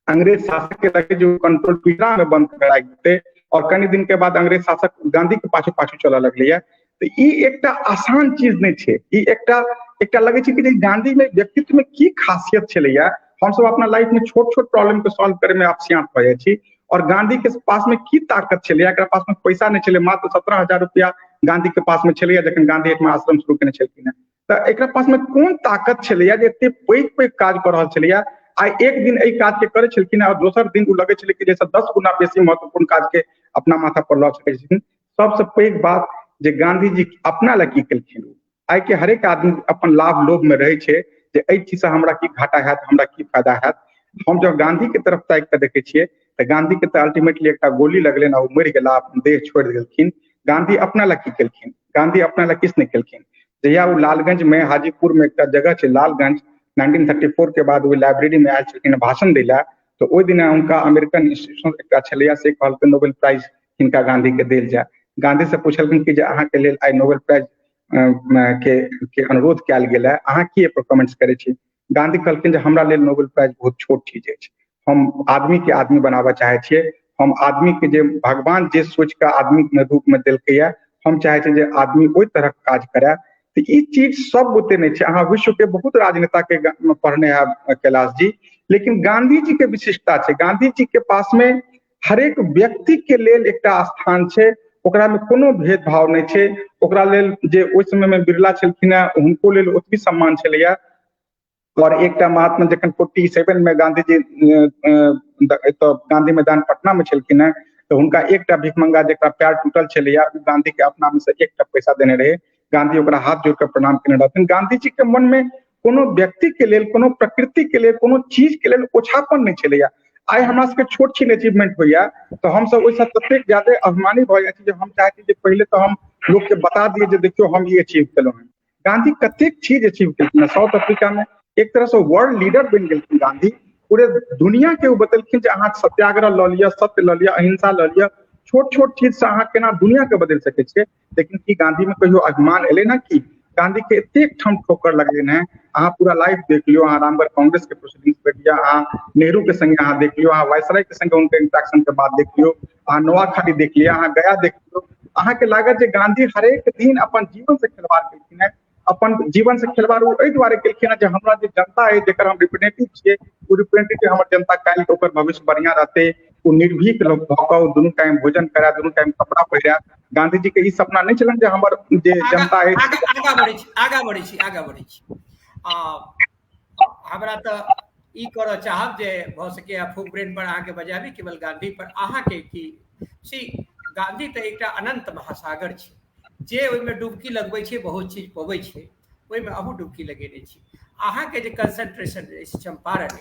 अंग्रेज शासक के लगे जो कंट्रोल पिंजरा में बंद कराई देते और कई दिन के बाद अंग्रेज शासक गांधी के पाछू पाछू चलऽ लगलै। तो ई एकटा आसान चीज नहीं छै, ई एकटा लगे छै कि गांधी में व्यक्तित्व में की खासियत छलैया। हम सब अपना लाइफ में छोट छोट प्रॉब्लम के सॉल्व करे में आपसियात भऽ जाइ छी, और गांधी के पास में की ताकत छलैया। एकरा पास में पैसा नहीं छलै, मात्र 17,000 रुपया गांधी के पास में छलैया जखन गांधी एहिठाम आश्रम शुरू केने छलखिन। तो एकरा पास में कोन ताकत छलैया जे एते पैघ पैघ काज कऽ रहल छलैया। आई एक दिन एहि काज के करे छलखिन और दोसर दिन उ लगे छलै कि जैसे 10 गुना बेसी महत्वपूर्ण काज के अपना माथा पर लऽ सकै छथिन। सबसे पैघ बात जे गांधी जी अपना लए की केलखिन। आई के हरेक आदमी अपन लाभ लोभ में रहे छै जे एहि चीज से हमरा की घाटा हैत, हमरा की फायदा हैत। हम जब गांधी के तरफ ताकि कऽ देखै छियै तो गांधी के तो अल्टीमेटली एकटा गोली लगलनि और मरि गेला, देह छोड़ि देलखिन। गांधी अपना लए की केलखिन? गांधी अपना लए किछु नहि केलखिन। जहिया वो लालगंज में, हाजीपुर में एक जगह छै लालगंज, 1934 के बाद वो लाइब्रेरी में आयल छलखिन भाषण दै लए, तो ओहि दिन हुनका अमेरिकन इंस्टीट्यूशन एकटा छलैया से कहलकै नोबेल प्राइज हिनका गांधी के देल जाय। गांधी से पूछलखिन कि जे अहाँ के लेल आई नोबेल प्राइज के अनुरोध कयल गेल है, अहाँ की एपर कमेंट्स करै छी? गांधी कहलखिन जे हमरा लेल नोबेल प्राइज बहुत छोट चीज अछि, हम आदमी के आदमी बनाबऽ चाहे छियै। हम आदमी के जे भगवान जे सोच के आदमी के रूप में देलकै है, हम चाहे छियै जे आदमी ओहि तरह काज करे। तो ये चीज सब बुते नहीं है। अहाँ विश्व के बहुत राजनेता के पढ़ने हैं कैलाश जी, लेकिन गांधी जी के विशिष्टता है। गांधी जी के पास में हरेक व्यक्ति के लेल एकटा स्थान है, ओकरा में कोनो भेदभाव नहीं है। ओकरा लेल जे ओहि समय में बिरला छलखिन हैं, हुनको लेल ओतबी सम्मान छलैया। और एकटा महात्मा जखन 47 में गांधी जी तो गांधी मैदान पटना में छलखिन हैं, तो हुनका एकटा भिखमंगा जेकरा पैर टूटल छलैया, गांधी के अपना में से एकटा पैसा देने रहे। गांधी ओकरा हाथ जोड़ कर प्रणाम केने रहथिन। गांधी जी के मन में कोनो व्यक्ति के लेल, कोनो प्रकृति के लेल, कोनो चीज के लेल ओछापन नहीं छलैया। आई हमरा सबके छोट छीन अचीवमेंट होइया तो हम सब ओइसे ततेक ज्यादा अभिमानी भऽ जाइ छी जे हम चाहै छी जे पहिले तो हम लोग के बता दिए जे देखियो हम ये अचीव केलहुँ हैं। गांधी कतेक चीज अचीव केलखिन। साउथ अफ्रीका में एक तरह से वर्ल्ड लीडर बन गेलखिन गांधी। पूरे दुनिया के वो बतेलखिन जे अहाँ सत्याग्रह लऽ लिअ, सत्य लऽ लिअ, अहिंसा लऽ लिअ, छोट छोट चीज से अहाँ केना दुनिया के बदल सकै छियै। लेकिन की गांधी में कहियो अभिमान एलै ना? कि गांधी के एतेक ठाम ठोकर लगलनि हैं। अहाँ पूरा लाइफ देख लियो, अहाँ रामगढ़ कांग्रेस के प्रोसीडिंग्स देख लिया, अहाँ नेहरू के संगे अहाँ देख लियो, अहाँ वायसराय के संगे उनके इंटरेक्शन के बाद देख लियो, अहाँ नोआखाली देख लिया, अहाँ गया देख लियो। अहाँ के लागत जे गांधी हरेक दिन अपन जीवन से खिलवाड़ केलखिन हैं। अपन जीवन से खिलवाड़ ओ एहि दुआरे केलखिन हैं जे हमरा जे जनता है जेकर हम रिप्रेजेंटेटिव छियै, ओ रिप्रेजेंटेटिव हमर जनता काल्हि ओकर भविष्य बढ़िया रहतै, ओ निर्भीक लोग भऽ कऽ दुनू टाइम भोजन करे, दुनू टाइम कपड़ा पहिरे। गांधी जी के ई सपना नहीं छलनि जे हमर जे जनता है आगा बढ़ै छी। हमरा तो ई करऽ चाहब जे भऽ सके फुक ब्रेन पर अहाँके बजाबी केवल गांधी पर अहाँके की सी गांधी तो एकटा अनंत महासागर छै, जे ओहिमे डुबकी लगबै छै बहुत चीज पबै छै, ओहिमे अहूँ डुबकी लगेने छी। अहाँके जे कंसंट्रेशन अछि चंपारण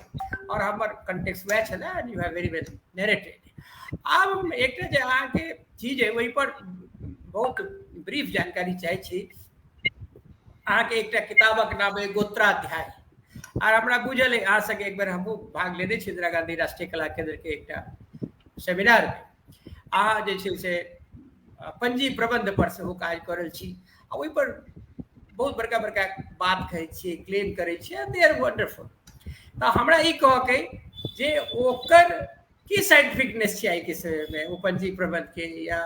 और हमर कंटेक्स्ट वएह छलै, and you have very well narrated. आब एकटा जे अहाँके चीज है ओहि पर बहुत ब्रीफ जानकारी चाहै छी। अहाँके एकटा किताबक नाम है गोत्राध्याय, और हमरा बुझल है अहाँ सके एक बेर हमहूँ भाग लेने छी इंदिरा गांधी राष्ट्रीय कला केंद्र के एकटा सेमिनार में। अहाँ जे छै से पंजी प्रबंध पर सेहो काज करल छी, ओहि पर बहुत बड़का बड़का बात कहै छियै, क्लेम करै छियै, दे आर वंडरफुल। तो हमरा ई कहके जे ओकर की साइंटिफिकनेस छै, के समय में ओ पंजी प्रबंध के या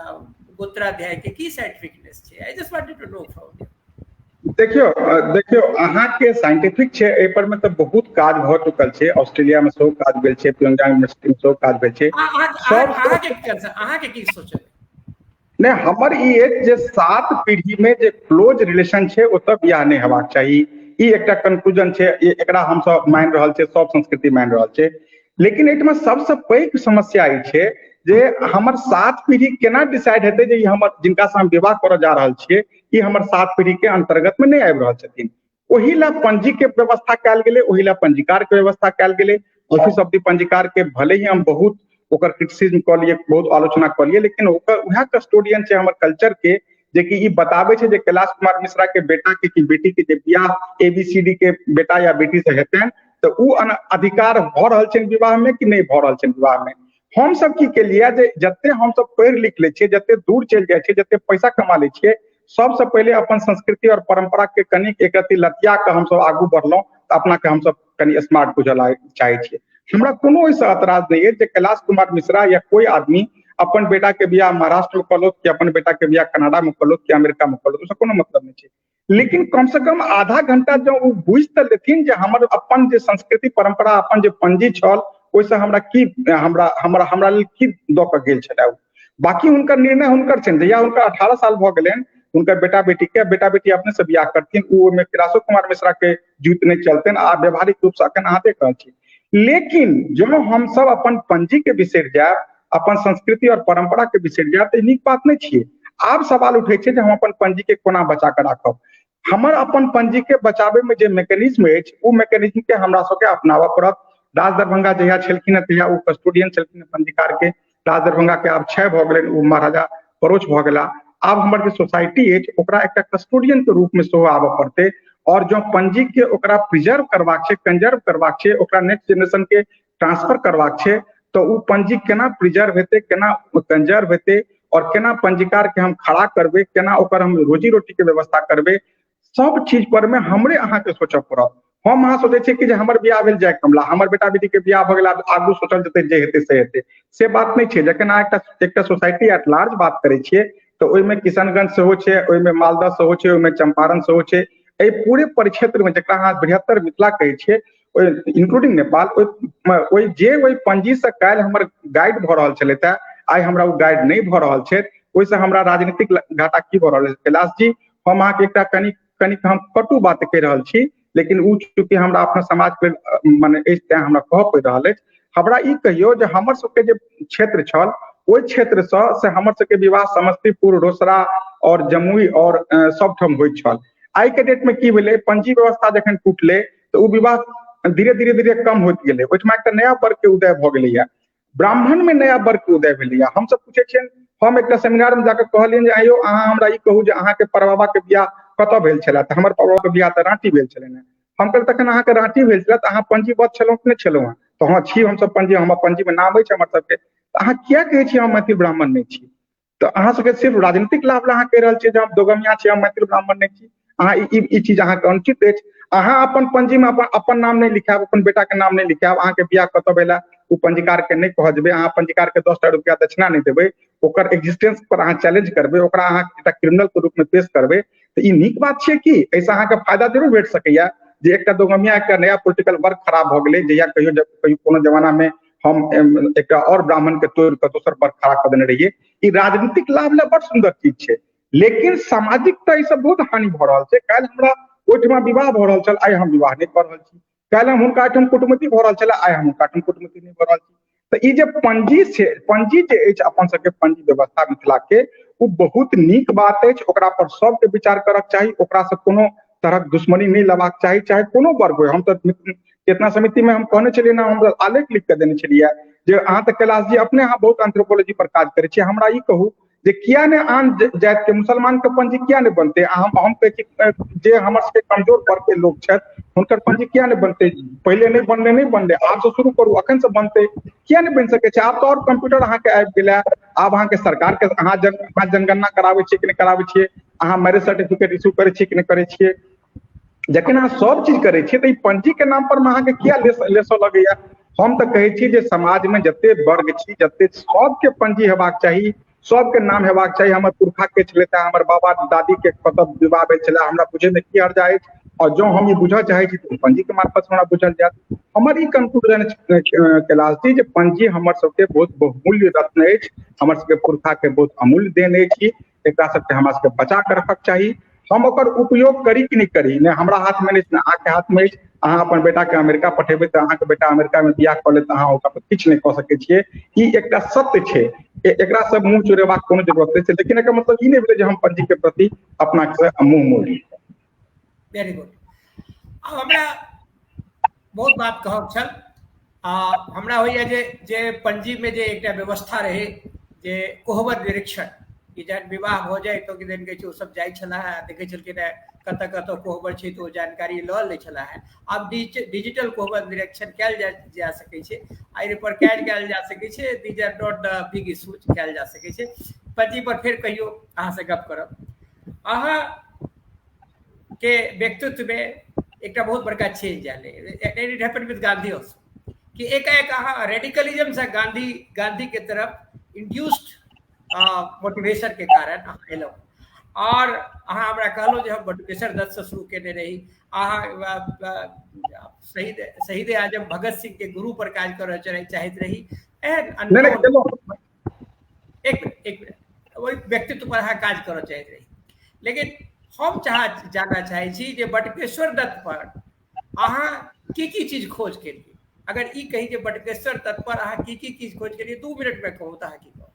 गोत्राध्याय के की साइंटिफिकनेस छै? I just wanted to know from you. देखियो अहाँ के साइंटिफिक छे एहि पर में तो बहुत काज भ चुकल छे, ऑस्ट्रेलिया में सेहो काज भेल छे, प्योंगयांग यूनिवर्सिटी में सेहो काज भेल छे। अहाँ के की सोचल ने हमर ई एक जे 7 पीढ़ी में जे क्लोज रिलेशन छे ओतऽ बियाह नहीं हेबाक चाही, ई एकटा कंक्लूजन छे, एकरा हम सब मान रहल छे, सब संस्कृति मान रहल छे। लेकिन एहिमे सबसे पैघ समस्या ई छे जे हमर 7 पीढ़ी केना डिसाइड हेतै जे ई हमर जिनका से हम विवाह करऽ जा रहल छियै ई हमर 7 पीढ़ी के अंतर्गत में नहीं आबि रहल छथिन। ओहि ला पंजी के व्यवस्था कयल गेलै, ओहि ला पंजीकार के व्यवस्था कयल गेलै। ऑफिस ऑफ द पंजीकार के भले ही हम बहुत ओकर क्रिटिसिज्म कऽ लिए, बहुत आलोचना कऽ लिए, लेकिन ओकर उएह कस्टोडियन छै हमर कल्चर के, जे कि ई बताबै छै जे कैलाश कुमार मिश्रा के बेटा के कि बेटी के जे बियाह ABCD के बेटा या बेटी से हेतैन तऽ उ अधिकार भऽ रहल छनि विवाह में कि नहीं भऽ रहल छनि विवाह में। हम सब की केलिए जे जते हम सब पढ़ि लिख ले छियै, जते दूर चलि जाइ छियै, जते पैसा कमा ले छियै, सबसे पहले अपन संस्कृति और परंपरा के कनी एक रत्ती लतिया के हम सब आगू बढ़लहुं तऽ अपना के हम सब कनी स्मार्ट बुझल चाहे छियै। हमरा कोनो ऐसा एतराज नहीं है जे कैलाश कुमार मिश्रा या कोई आदमी अपन बेटा के बियाह महाराष्ट्र में कलो कि अपन बेटा के बियाह कनाडा में कलो कि अमेरिका में कलो, उससे कोनो मतलब नहीं है। लेकिन कम से कम आधा घंटा जो वो बुझ तऽ लेथिन जे हमर अपन जे संस्कृति परंपरा अपन जे पंजी छल ओहिसँ हमरा की हमरा लेल की दऽ कऽ गेल छलै। बाकी हुनकर निर्णय हुनकर छनि, जहिया हुनकर 18 साल भऽ गेलनि हुनकर बेटा बेटी अपने से बियाह करथिन, ओहिमे कैलाशो कुमार मिश्रा के जूत नहीं चलतनि। आ व्यवहारिक रूप से अखन अहाँ देख रहल छी। लेकिन जो हम सब अपन पंजी के बिसरि जायब, अपन संस्कृति और परंपरा के बिसरि जायब तऽ नीक बात नहीं छियै। आब सवाल उठे छै जे हम अपन पंजी के कोना बचा के राखब। हमर अपन पंजी के बचावे में जे मैकेनिज्म अछि ओ मैकेनिज्म के हमरा सबके अपनाबऽ पड़त। राज दरभंगा जहिया छलखिन हैं तहिया ओ कस्टोडियन छलखिन पंजीकार के। राज दरभंगा के आब क्षय भऽ गेलनि, ओ महाराजा परोच भऽ गेला। आब हमर जे सोसाइटी अछि ओकरा एकटा कस्टोडियन के रूप में सेहो आबऽ पड़तै। और जो पंजी के ओकरा प्रिजर्व करबाक छै, कंजर्व करबाक छै, ओकरा नेक्स्ट जनरेशन के ट्रांसफर करबाक छै, तो उ पंजी केना प्रिजर्व हेतै, केना कंजर्व हेतै और केना पंजीकार के हम खड़ा करबै, केना ओकर हम रोजी रोटी के व्यवस्था करबै, सब चीज पर में हमरे अहाँ के सोचऽ पड़त। हम अहाँ सोचे छियै कि जे हमर बियाह भेल जाय कमला, हमर बेटा बेटी के बियाह भऽ गेल, आगू सोचल जेतै जे हेतै से हेतै, से बात नहीं छै। जखन अहाँ एकटा सोसाइटी एट लार्ज बात करै छियै तऽ ओहिमे किशनगंज सेहो छै, ओहिमे मालदह सेहो छै, ओहिमे चंपारण सेहो छै। एहि पूरे परिक्षेत्र में जकरा अहाँ बृहत्तर मिथिला कहै छियै, इंक्लूडिंग नेपाल, ओहि पंजी से काल्हि हमर गाइड भऽ रहल छलै तऽ आइ हमरा ओ गाइड नहीं भऽ रहल छै, ओहिसँ हमरा राजनीतिक घाटा की भऽ रहल है। कैलाश जी, हम अहाँके एकटा कनिक हम कटु बात कहि रहल छी, लेकिन उ चूंकि हमरा अपना समाज के मने अछि तें हमरा कहऽ पड़ि रहल अछि। हमरा ई कहियो जे हमर सबके जे क्षेत्र छल ओहि क्षेत्र से हमर सबके विवाह समस्तीपुर, रोसड़ा और जमुई और सब ठाम होइत छल। आई के डेट में की भेलै, पंजी व्यवस्था जखन टूटलै तऽ ओ विवाह धीरे धीरे कम होइत गेलै। ओहिठाम एकटा नया वर्ग के उदय भऽ गेलैया, ब्राह्मण में नया वर्ग के उदय भेलैया। हम सब पूछे छियनि, हम एकटा सेमिनार में जाकर कहलियनि जे आइयो अहाँ हमरा ई कहू जे अहाँके परबाबा के बियाह कतऽ भेल छलै, तऽ हमर परबाबा के बियाह तऽ राँटी भेल छलै ने। हम कहलियै तखन अहाँके राँटी भेल छलै तऽ अहाँ पंजीबद्ध छलहुँ कि नहीं छलहुँ? तऽ हाँ छी, हमसब पंजी, हमर पंजी में नाम अछि हमर सबके। अहाँ किया कहै छियै हम मैथिल ब्राह्मण नहीं छी? तऽ अहाँ सबके सिर्फ राजनीतिक लाभ ला अहाँ कहि रहल छियै जे हम दोगमिया छी, हम मैथिल ब्राह्मण नहीं छी। अहाँ ई चीज अहाँके अनुचित अछि। अहाँ अपन पंजी में अपन नाम नहीं लिखायब, अपन बेटा के नाम नहीं लिखायब, अहाँके बियाह कतऽ भेला ओ पंजीकार के नहीं कहऽ देबै, अहाँ पंजीकार के 10 टा रुपया दक्षिणा नहीं देबै, ओकर एग्जिस्टेंस पर अहाँ चैलेंज करबै, ओकरा अहाँ एकटा क्रिमिनल के रूप में पेश करबै, तऽ ई नीक बात छै कि? एहिसँ अहाँके फायदा जरूर भेट सकैया जे एकटा दोगमिया एकटा नया पॉलिटिकल वर्ग खराब भऽ गेलै, जहिया कहियो कोनो जमाना में हम एकटा और ब्राह्मण के तोड़ कऽ दोसर वर्ग खड़ा कऽ देने रहियै। ई राजनीतिक लाभ ले बड़ सुंदर चीज छै, लेकिन सामाजिक तऽ ई सब बहुत हानि भऽ रहल छै। काल्हि हमरा ओहिठमा विवाह भऽ रहल छल, आइ हम विवाह नहीं कऽ रहल छी। काल्हि हम हुनका ओहिठाम कुटुमैती भऽ रहल छलै, आइ हम हुनका ओहिठाम कुटुमैती नहीं भऽ रहल छी। तऽ ई जे पंजी छै, पंजी जे अछि अपन सबके पंजी व्यवस्था मिथिला के, ओ बहुत नीक बात अछि। ओकरा पर सबके विचार करक चाही, ओकरा से कोनो तरहक दुश्मनी नहीं लेबाक चाही, चाहे कोनो वर्ग हो। हम तऽ चेतना समिति में हम कहने छलियै ना, हम आलेख लिख के देने छलियै जे अहाँ तऽ कैलाश जी अपने अहाँ बहुत एंथ्रोपोलॉजी पर काज करै छियै, हमरा ई कहू जे किया ने आन जाति के, मुसलमान के पंजी किया नहीं बनते? हम कहै छी जे हमर सबके कमजोर वर्ग के लोग छथि हुनकर पंजी किया नहीं बनते? पहले नहीं बनले, आब से शुरू करू, अखन से बनते, किया नहीं बनि सकै छै? आब तो और कंप्यूटर अहाँके आबि गेल है, आब अहाँके सरकार के अहाँ जनगणना कराबै छियै कि नहीं कराबै छियै, अहाँ मैरिज सर्टिफिकेट इशू करै छियै कि नहीं करै छियै। जखन अहाँ सब चीज करै छियै तऽ ई पंजी के नाम पर अहाँके किया लेसऽ लगैया? हम तऽ कहै छी जे समाज में जते वर्ग छी, जते सबके पंजी हेबाक चाही, सबके नाम हेबाक चाहिए। हमर पुरखा के छलै तऽ हमर बाबा दादी के कतऽ विवाह भेल छलै हमरा बुझे में की अर्जा अछि, और जो हम ई बुझऽ चाहै छी तऽ पंजी के मार्फत हमरा बुझल जायत। हमर ई कंक्लूजन कैलाश जी जे पंजी हमर सबके बहुत बहुमूल्य रत्न अछि, हमर सबके पुरखा के बहुत अमूल्य देन अछि, एकरा सबके हमरा सबके बचा के रखक चाही। हम ओकर उपयोग करी कि नहीं करी ने हमरा हाथ में नहीं, अहाँके हाथ में अछि। अहाँ अपन बेटा के अमेरिका पठेबै तऽ अहाँके बेटा अमेरिका में बियाह कऽ लेत, अहाँ ओकरा पर किछु नहीं कऽ सकै छियै। ई एकटा सत्य छै, एकरा से मुंह चुरेबाक कोनो जरूरत नहीं छै। लेकिन एकर मतलब ई नहीं भेलै जे हम पंजी के प्रति अपना के मुंह मोड़ी। Very good. हमरा बहुत बात कहब छल, हमरा होइए जे पंजी में जे एकटा व्यवस्था रहे जे कोहबर निरीक्षण, कि जहन विवाह हो जाए तो किदैन कहै छै ओ सब जाइ छलाह, देखै छलखिन है कतऽ कतऽ कोहबर छै तो जानकारी लऽ लै छलाह है। आब डिजिटल कोहबर निरीक्षण कयल जा सकै छै, एहि पर कयल जा सकै छै। These are not the big issues, कयल जा सकै छै। पंजी पर फिर कहियो अहाँ से गप करब। अहाँ के व्यक्तित्व में एक बहुत बड़का change oil, it happened with Gandhi also, कि एकाएक अहाँ रेडिकलिज्म से गांधी के तरफ इंड्यूस्ड मोटिवेशन के कारण अहाँ एलहुँ, और अहाँ हमरा कहलहुँ जे हम बटुकेश्वर दत्त से शुरू केने रही। अहाँ शहीद आजम भगत सिंह के गुरु पर काज करऽ चाहैत रही। एक मिनट वही व्यक्तित्व पर अहाँ काज करऽ चाहैत रही। लेकिन हम जानना चाहै छी जे बटुकेश्वर दत्त पर अहाँ की चीज खोज केलिए। अगर ई कही जे बटुकेश्वर दत्त पर अहाँ की चीज खोज केलिए, 2 मिनट में कहू तऽ अहाँ की कहू।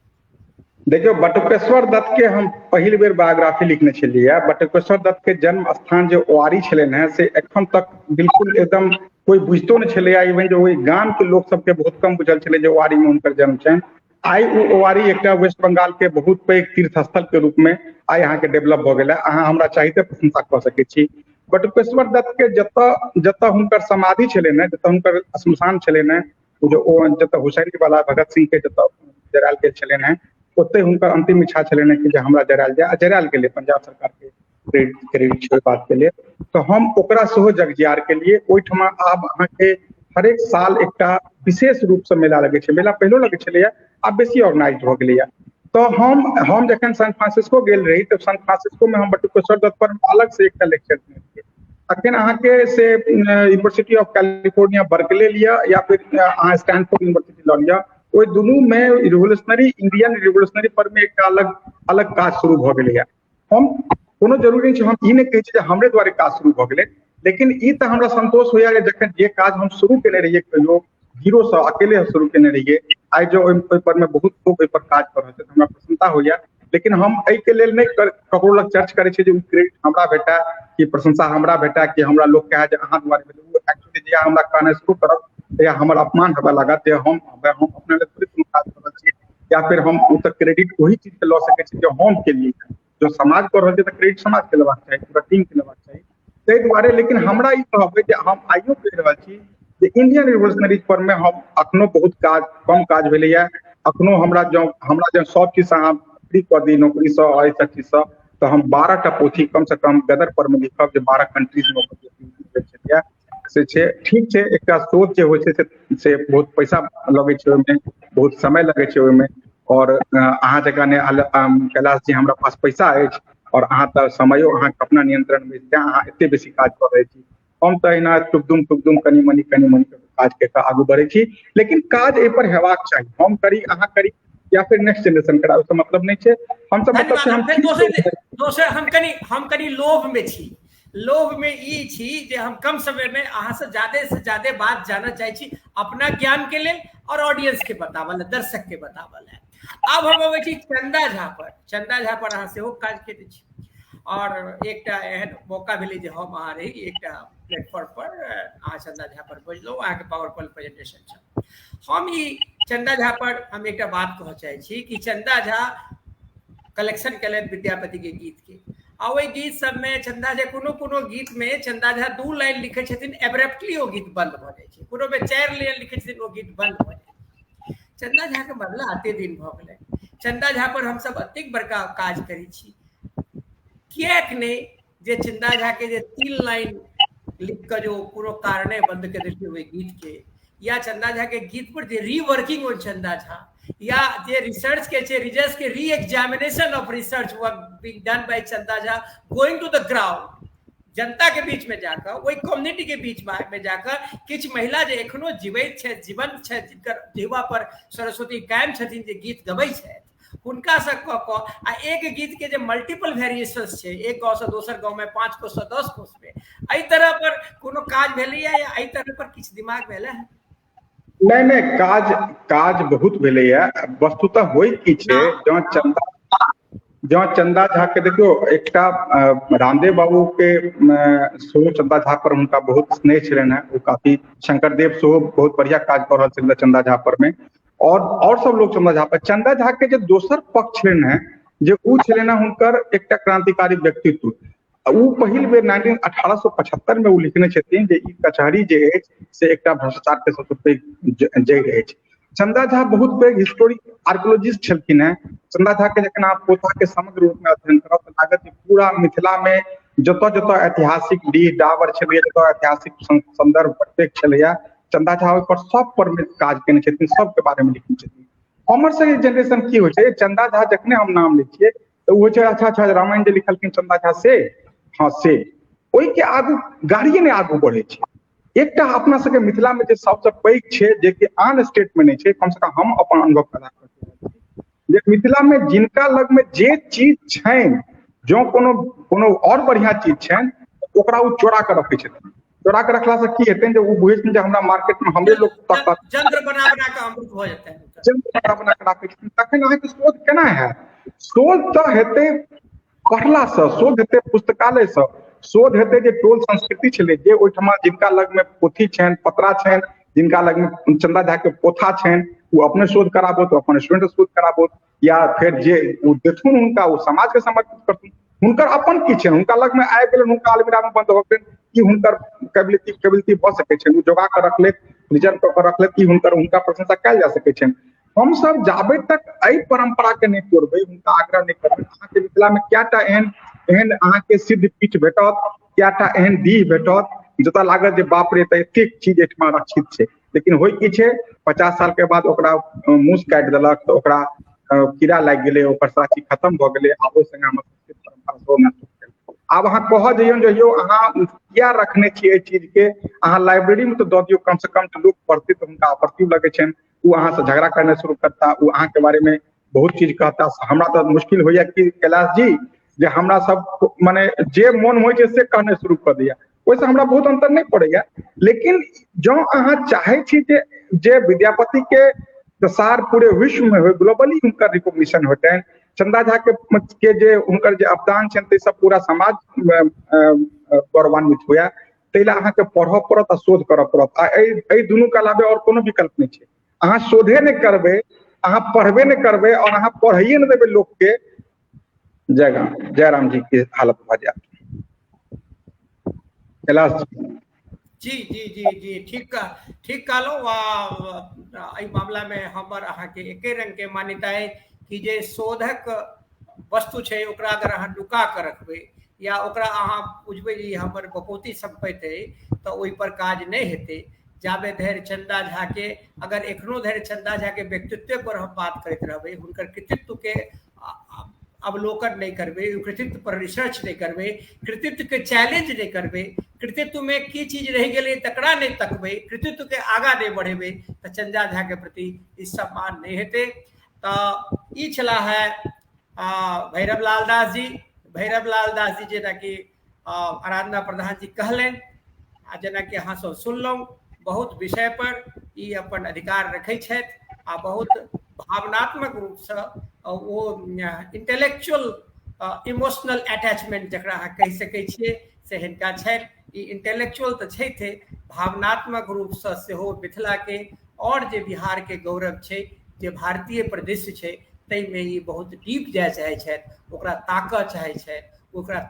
देखियो, बटुकेश्वर दत्त के हम पहिल बेर बायोग्राफी लिखने छलियै। बटुकेश्वर दत्त के जन्म स्थान जे ओआरी छलनि हैं से एखन तक बिल्कुल एकदम कोई बुझितो नहीं छलैया। इवन जो ओहि गाम के लोक सबके बहुत कम बुझल छलै जे ओआरी में हुनकर जन्म छनि। आइ ओ ओआरी एकटा वेस्ट बंगाल के बहुत पैघ तीर्थ स्थल के रूप में आइ अहाँ के डेवलप भऽ गेल है। अहाँ हमरा चाहिते प्रशंसा कऽ सकै छी। बटुकेश्वर दत्त के जतऽ हुनकर समाधि छलनि हैं, जतऽ हुनकर श्मशान छलनि हैं, जतऽ हुसैनी वाला भगत सिंह के जतऽ जरायल गेल छलनि हैं, ओते हुनकर अंतिम इच्छा छलनि कि जे हमरा जरायल जाय, जरायल गेलै। पंजाब सरकार के क्रेडिट छै बात के लिए। तो हम ओकरा सेहो जगजियार के लिए ओहिठमा आब अहाँके हरेक साल एकटा विशेष रूप से मेला लगै छै। मेला पहिलो लगै छलैया, आब बेसी ऑर्गेनाइज भऽ गेलैया। तो हम जखन सैन फ्रांसिस्को गेल रही तऽ सैन फ्रांसिस्को में हम बटुकेश्वर दत्त पर अलग से एकटा लेक्चर देने रहियै। अखन अहाँके से यूनिवर्सिटी ऑफ कैलिफोर्निया बर्कले लिया या फिर अहाँ स्टैनफोर्ड यूनिवर्सिटी लऽ लिया, ओहि दुनू में रिवोल्यूशनरी इंडियन रिवोल्यूशनरी पर में एक अलग काज शुरू भऽ गेलैया। हम कोनो जरूरी नहीं छै, हम ई नहीं कहै छी जे हमरे द्वारे काज शुरू भऽ गेलै, लेकिन ई तऽ हमरा संतोष होइया जे जखन जे काज हम शुरू केने रहियै कहियो जीरो से अकेले शुरू केने रहियै, आइ जो ओहि पर में बहुत लोग ओहि पर काज कर रहल छै, हमरा प्रसन्नता होइया। लेकिन हम एहि के लेल नहीं ककरो लग चर्च करै छी जे क्रेडिट हमरा भेटा कि प्रशंसा हमरा भेटा कि हमरा लोग कहे जे अहाँ द्वारे भेलै। एक्चुअली जहिया हमरा कहना शुरू करब तहिया हमर अपमान हेबे लागत जे हम अपने लेल थोड़े कोनो काज कर रहल छी, या फिर हम ओतऽ क्रेडिट वही चीज के लऽ सकै छी जो हम केलिए। जो समाज कर रहल छै तऽ क्रेडिट समाज के लेबाक चाही, पूरा टीम के लेबाक चाही। ताहि दुआरे लेकिन हमरा ई कहबै जे हम आइयो कहि रहल छी जे इंडियन रिवोल्यूशनरी पर में हम अखनो बहुत कम काज भेलैया। अखनो हमरा जब सब चीज से अहाँ फ्री कऽ दी नौकरी से और सब चीज से, तो हम 12टा पोथी कम से कम गदर पर में लिखब जे 12 कंट्रीज में छलियै से छै। ठीक छै, एकटा शोध जे होइ छै से बहुत पैसा लगै छै, ओहिमे बहुत समय लगै छै ओहिमे। और अहाँ जकाँ ने कैलाश जी हमरा पास पैसा अछि और अहाँ तऽ समयो अहाँके अपना नियंत्रण में, तें अहाँ एते बेसी काज कऽ रहै छी। हम तऽ अहिना टुकदुम कनी मनी काज के आगू बढ़ै छी। लेकिन काज एहि पर हेबाक चाही, हम करी अहाँ करी या फिर नेक्स्ट जनरेशन करा, उसका मतलब नहीं छै। हम सब मतलब दोसर हम कनी लोभ में छी। लोभ में ई छी जे हम कम समय में अहाँ से ज्यादा बात जानना चाहे छी, अपना ज्ञान के लिए और ऑडियंस के बतावल, दर्शक के बतावल है। अब हम अबै छी चंदा झा पर। चंदा झा पर अहाँ सेहो काज केने छी, और एकटा एहन मौका मिले जे हम अहाँ रही एकटा प्लेटफॉर्म पर अहाँ चंदा झा पर बजलहुँ, अहाँ के पावर पॉइंट प्रेजेंटेशन छल। हम ई चंदा झा पर हम एकटा बात कहऽ चाहै छी कि चंदा झा कलेक्शन कयलनि विद्यापति के गीत के, आ ओहि गीत सब में चंदा झा कोनो गीत में चंदा झा 2 लाइन लिखे छथिन, एब्रप्टली वो गीत बंद भऽ जाइ छै। कोनो में 4 लाइन लिखे छथिन, वो गीत बंद भऽ जाइ छै। चंदा झा के मरला एते दिन भऽ गेलै। चंदा झा पर हम सब एतेक बड़का काज करै छी, किएक नहीं जे चंदा झा के जे 3 लाइन लिख कर जो पूरा कारणे बंद कर देते हुए गीत के, या चंदा झा के गीत पर जे रीवर्किंग हो चंदा झा, या जे रिसर्च के छे रिसर्च के reexamination of research work being done by Chanda Jha going to the ground जनता के बीच में जाकर वही कम्युनिटी के बीच में जाकर किछ महिला जे एखनो जीवित छै जीवन छै जिनकर जीवा पर सरस्वती कायम छथिन जे गीत गबै छै हुनका से आ एक गीत के जे मल्टीपल वेरिएशंस छै एक गांव से दोसर गांव में 5 कोस से 10 कोस पे एहि तरह पर कोनो काज भेलैया या एहि तरह पर किछ दिमाग भेलै है नहीं काज बहुत भेलैया वस्तुतः होई की छै जहाँ चंदा झा के देखियो एकटा रामदेव बाबू के सेहो चंदा झा पर हुनका बहुत स्नेह छलनि है वो काफी शंकरदेव सेहो बहुत बढ़िया काज कर रहल छलनि चंदा झा पर में और सब लोग चंदा झा पर चंदा झा के जे दोसर पक्ष छलनि है जे उ छलनि है हुनकर एकटा क्रांतिकारी व्यक्तित्व उ पहिल बेर 1875 में उ लिखने छथिन जे ई कचहरी जे अछि से एकटा भ्रष्टाचार के सबसे पैघ जड़ अछि चंदा झा बहुत पैघ हिस्टोरिक आर्कियोलॉजिस्ट छलखिन है चंदा झा के जखन आप पोथा के समग्र रूप में अध्ययन करब तो लागत पूरा मिथिला में जतऽ जतऽ ऐतिहासिक डीह डाबर छलैया जतऽ ऐतिहासिक संदर्भ प्रत्येक छलैया चंदा झा पर सब पर में काज केने छथिन सबके बारे में लिखने छथिन हमर सबके जनरेशन की होइ छै चंदा झा जखने हम नाम लै छियै तो वो छै अच्छा रामायण जे लिखलखिन चंदा झा से हाँ से ओहि के आगू गाड़िए ने आगू बढ़े छै एकटा अपना सबके मिथिला में जे सबसे पैघ छै जे कि आन स्टेट में नहीं छै कम से कम हम अपन अनुभव करा जे मिथिला में जिनका लग में जे चीज छनि जो कोनो और बढ़िया चीज छनि ओकरा उ चोरा के रखै छथिन चोरा के रखला से की हेतै जे उ बुझै छथिन जे हमरा मार्केट में हमरे लोग जंत्र बना के अमृत हो जेतै जंत्र बना के राखै छथिन तखन अहाँके शोध केना हैत शोध तऽ हेतै पढ़ला से शोध हेतै पुस्तकालय से शोध हेतै जे टोल संस्कृति छलै जे ओहिठमा जिनका लग में पोथी छनि पतरा छनि जिनका लग में चंदा झा के पोथा छनि वो अपने शोध कराबो तो अपन स्टूडेंट शोध कराबो या फिर जे वो देथुन हुनका वो समाज के समर्पित करथुन हुनकर अपन की छनि हुनका लग में आबि गेलनि हुनका अलमीरा में बंद हो गेलनि कि हुनकर कैबिलिटी भऽ सकै छनि वो जोगा कऽ रखलथि रिजर्व कऽ कऽ रखलथि कि हुनका प्रशंसा कयल जा सकै छनि हम सब जाबे तक एहि परंपरा के नहीं तोड़बै हुनका आग्रह नहीं करबै अहाँके मिथिला में कएटा एहन अहाँके सिद्ध पीठ भेटत कएटा एहन डीह भेटत जतऽ लागत जे बाप रे तऽ एतेक चीज एहिठमा रक्षित छै लेकिन होइ की छै 50 साल के बाद ओकरा मूस काटि देलक तऽ ओकरा कीड़ा लागि गेलै ओकर सारा चीज खत्म भऽ गेलै आब ओहि संगे हमर संस्कृति परंपरा नष्ट भऽ गेलै आब अहाँ कहऽ जइयौ जे यौ अहाँ किया रखने छियै एहि चीज के अहाँ लाइब्रेरी में तो दऽ दियौ कम से कम तऽ लोक पढ़तै तऽ हुनका अपर्तिव लगै छनि वो अहाँ से झगड़ा करना शुरू करता वो अहाँ के बारे में बहुत चीज कहता हमरा तो मुश्किल होइया कि कैलाश जी जे हमरा सब माने जे मन होइ छै से कहने शुरू कर दिया ओहिसे हमरा बहुत अंतर नहीं पड़ेगा लेकिन जो अहाँ चाहे छी जे विद्यापति के प्रसार पूरे विश्व में हो ग्लोबली हुनकर रिकॉग्निशन होते चंदा झा के जे हुनकर जे अवदान छनि ताहिसँ पूरा समाज गौरवान्वित हुआ ताहि लए अहाँके पढ़ऽ पड़त आ शोध करऽ पड़त आ एहि दुनू के अलावे और कोनो विकल्प नहीं छै अहाँ शोधे नहीं करबै अहाँ पढ़बे नहीं करबै और अहाँ पढ़िए नहीं देबै लोक के जयराम जी के हालत भऽ जायत कैलाश जी जी जी जी ठीक कहलहुँ एहि मामला में हमर अहाँके एके रंग के मान्यता है कि जे शोधक वस्तु छै ओकरा अगर अहाँ नुका के रखबै या ओकरा अहाँ बुझबै जे हमर बपौती संपत्ति है तऽ ओहि पर काज नहीं हेतै जाबे धैर्य चंदा झा के अगर एखनो धैर्य चंदा झा के व्यक्तित्व पर हम बात करते रहबै हुनकर कृतित्व के अवलोकन नहीं करबै कृतित्व पर रिसर्च नहीं करबै कृतित्व के चैलेंज नहीं करबै कृतित्व में की चीज रह गई तकरा नहीं तकबै कृतित्व के आगा नहीं बढ़ेबै तो चंदा झा के प्रति ई सम्मान नहीं हेतै तो ई छला है भैरव लाल दास जी जेना कि आराधना प्रधान जी कहलनि आ जेना कि अहाँ सब सुनलहुँ बहुत विषय पर ई अपन अधिकार रखै छथि आ बहुत भावनात्मक रूप से वो इंटेलेक्चुअल इमोशनल अटैचमेंट जकरा अहाँ कहि सकै छियै से हिनका छनि ई इंटेलेक्चुअल तऽ छैथे भावनात्मक रूप से सेहो मिथिला के और जे बिहार के गौरव छै जे भारतीय प्रदेश छै ताहिमे ई बहुत डीप जाय चाहै छथि ओकरा ताकऽ चाहै छथि ओकरा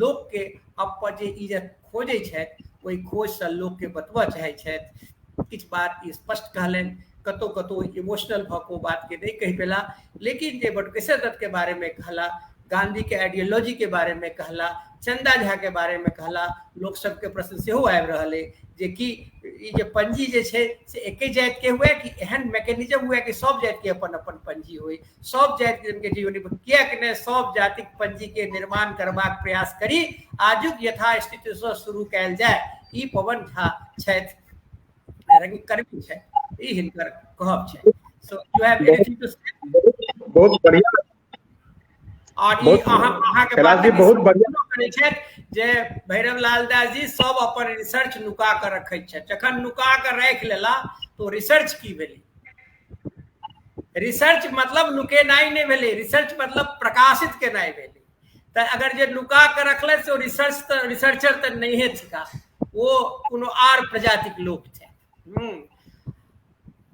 लोक के अपन जे ई जे खोजै छथि ओहि खोज से लोक के बतबऽ चाहै छथि किछु बात ई स्पष्ट कहलनि कतौ इमोशनल भऽ कऽ बात के नहीं कहि पेला लेकिन जे बटुकेश्वर दत्त के बारे में कहला गांधी के आइडियोलॉजी के बारे में कहला, चंदा झा के बारे में कहला, लोग सबके प्रश्न सेहो आबि रहल है जे कि ई जे पंजी जे छै से एके जाति के हुए कि एहन मैकेनिज्म हुए कि सब जाति के अपन अपन पंजी हुए, सब जाति के जीवन किएक ने सब जातिक पंजी के निर्माण करबाक प्रयास करी, आजुक यथास्थिति से शुरू कयल जाय। ई पवन झा छथि, रंगकर्मी छै, ई हिनकर कहब छै। So you have anything to say? बहुत बढ़िया। और ई अहाँ के कैलाश जी बहुत बढ़िया करै छथि जे भैरव लाल दास जी सब अपन रिसर्च नुका के रखैत छथि। जखन नुका के राख लेला तो रिसर्च की भेलै? रिसर्च मतलब नुकेनाइ नहीं भेलै, रिसर्च मतलब प्रकाशित केनाइ भेलै। तो अगर जे नुका के रखले से रिसर्च तो रिसर्चर तो नहीं है थिका, वो कोनो आर प्रजातिक लोक थे।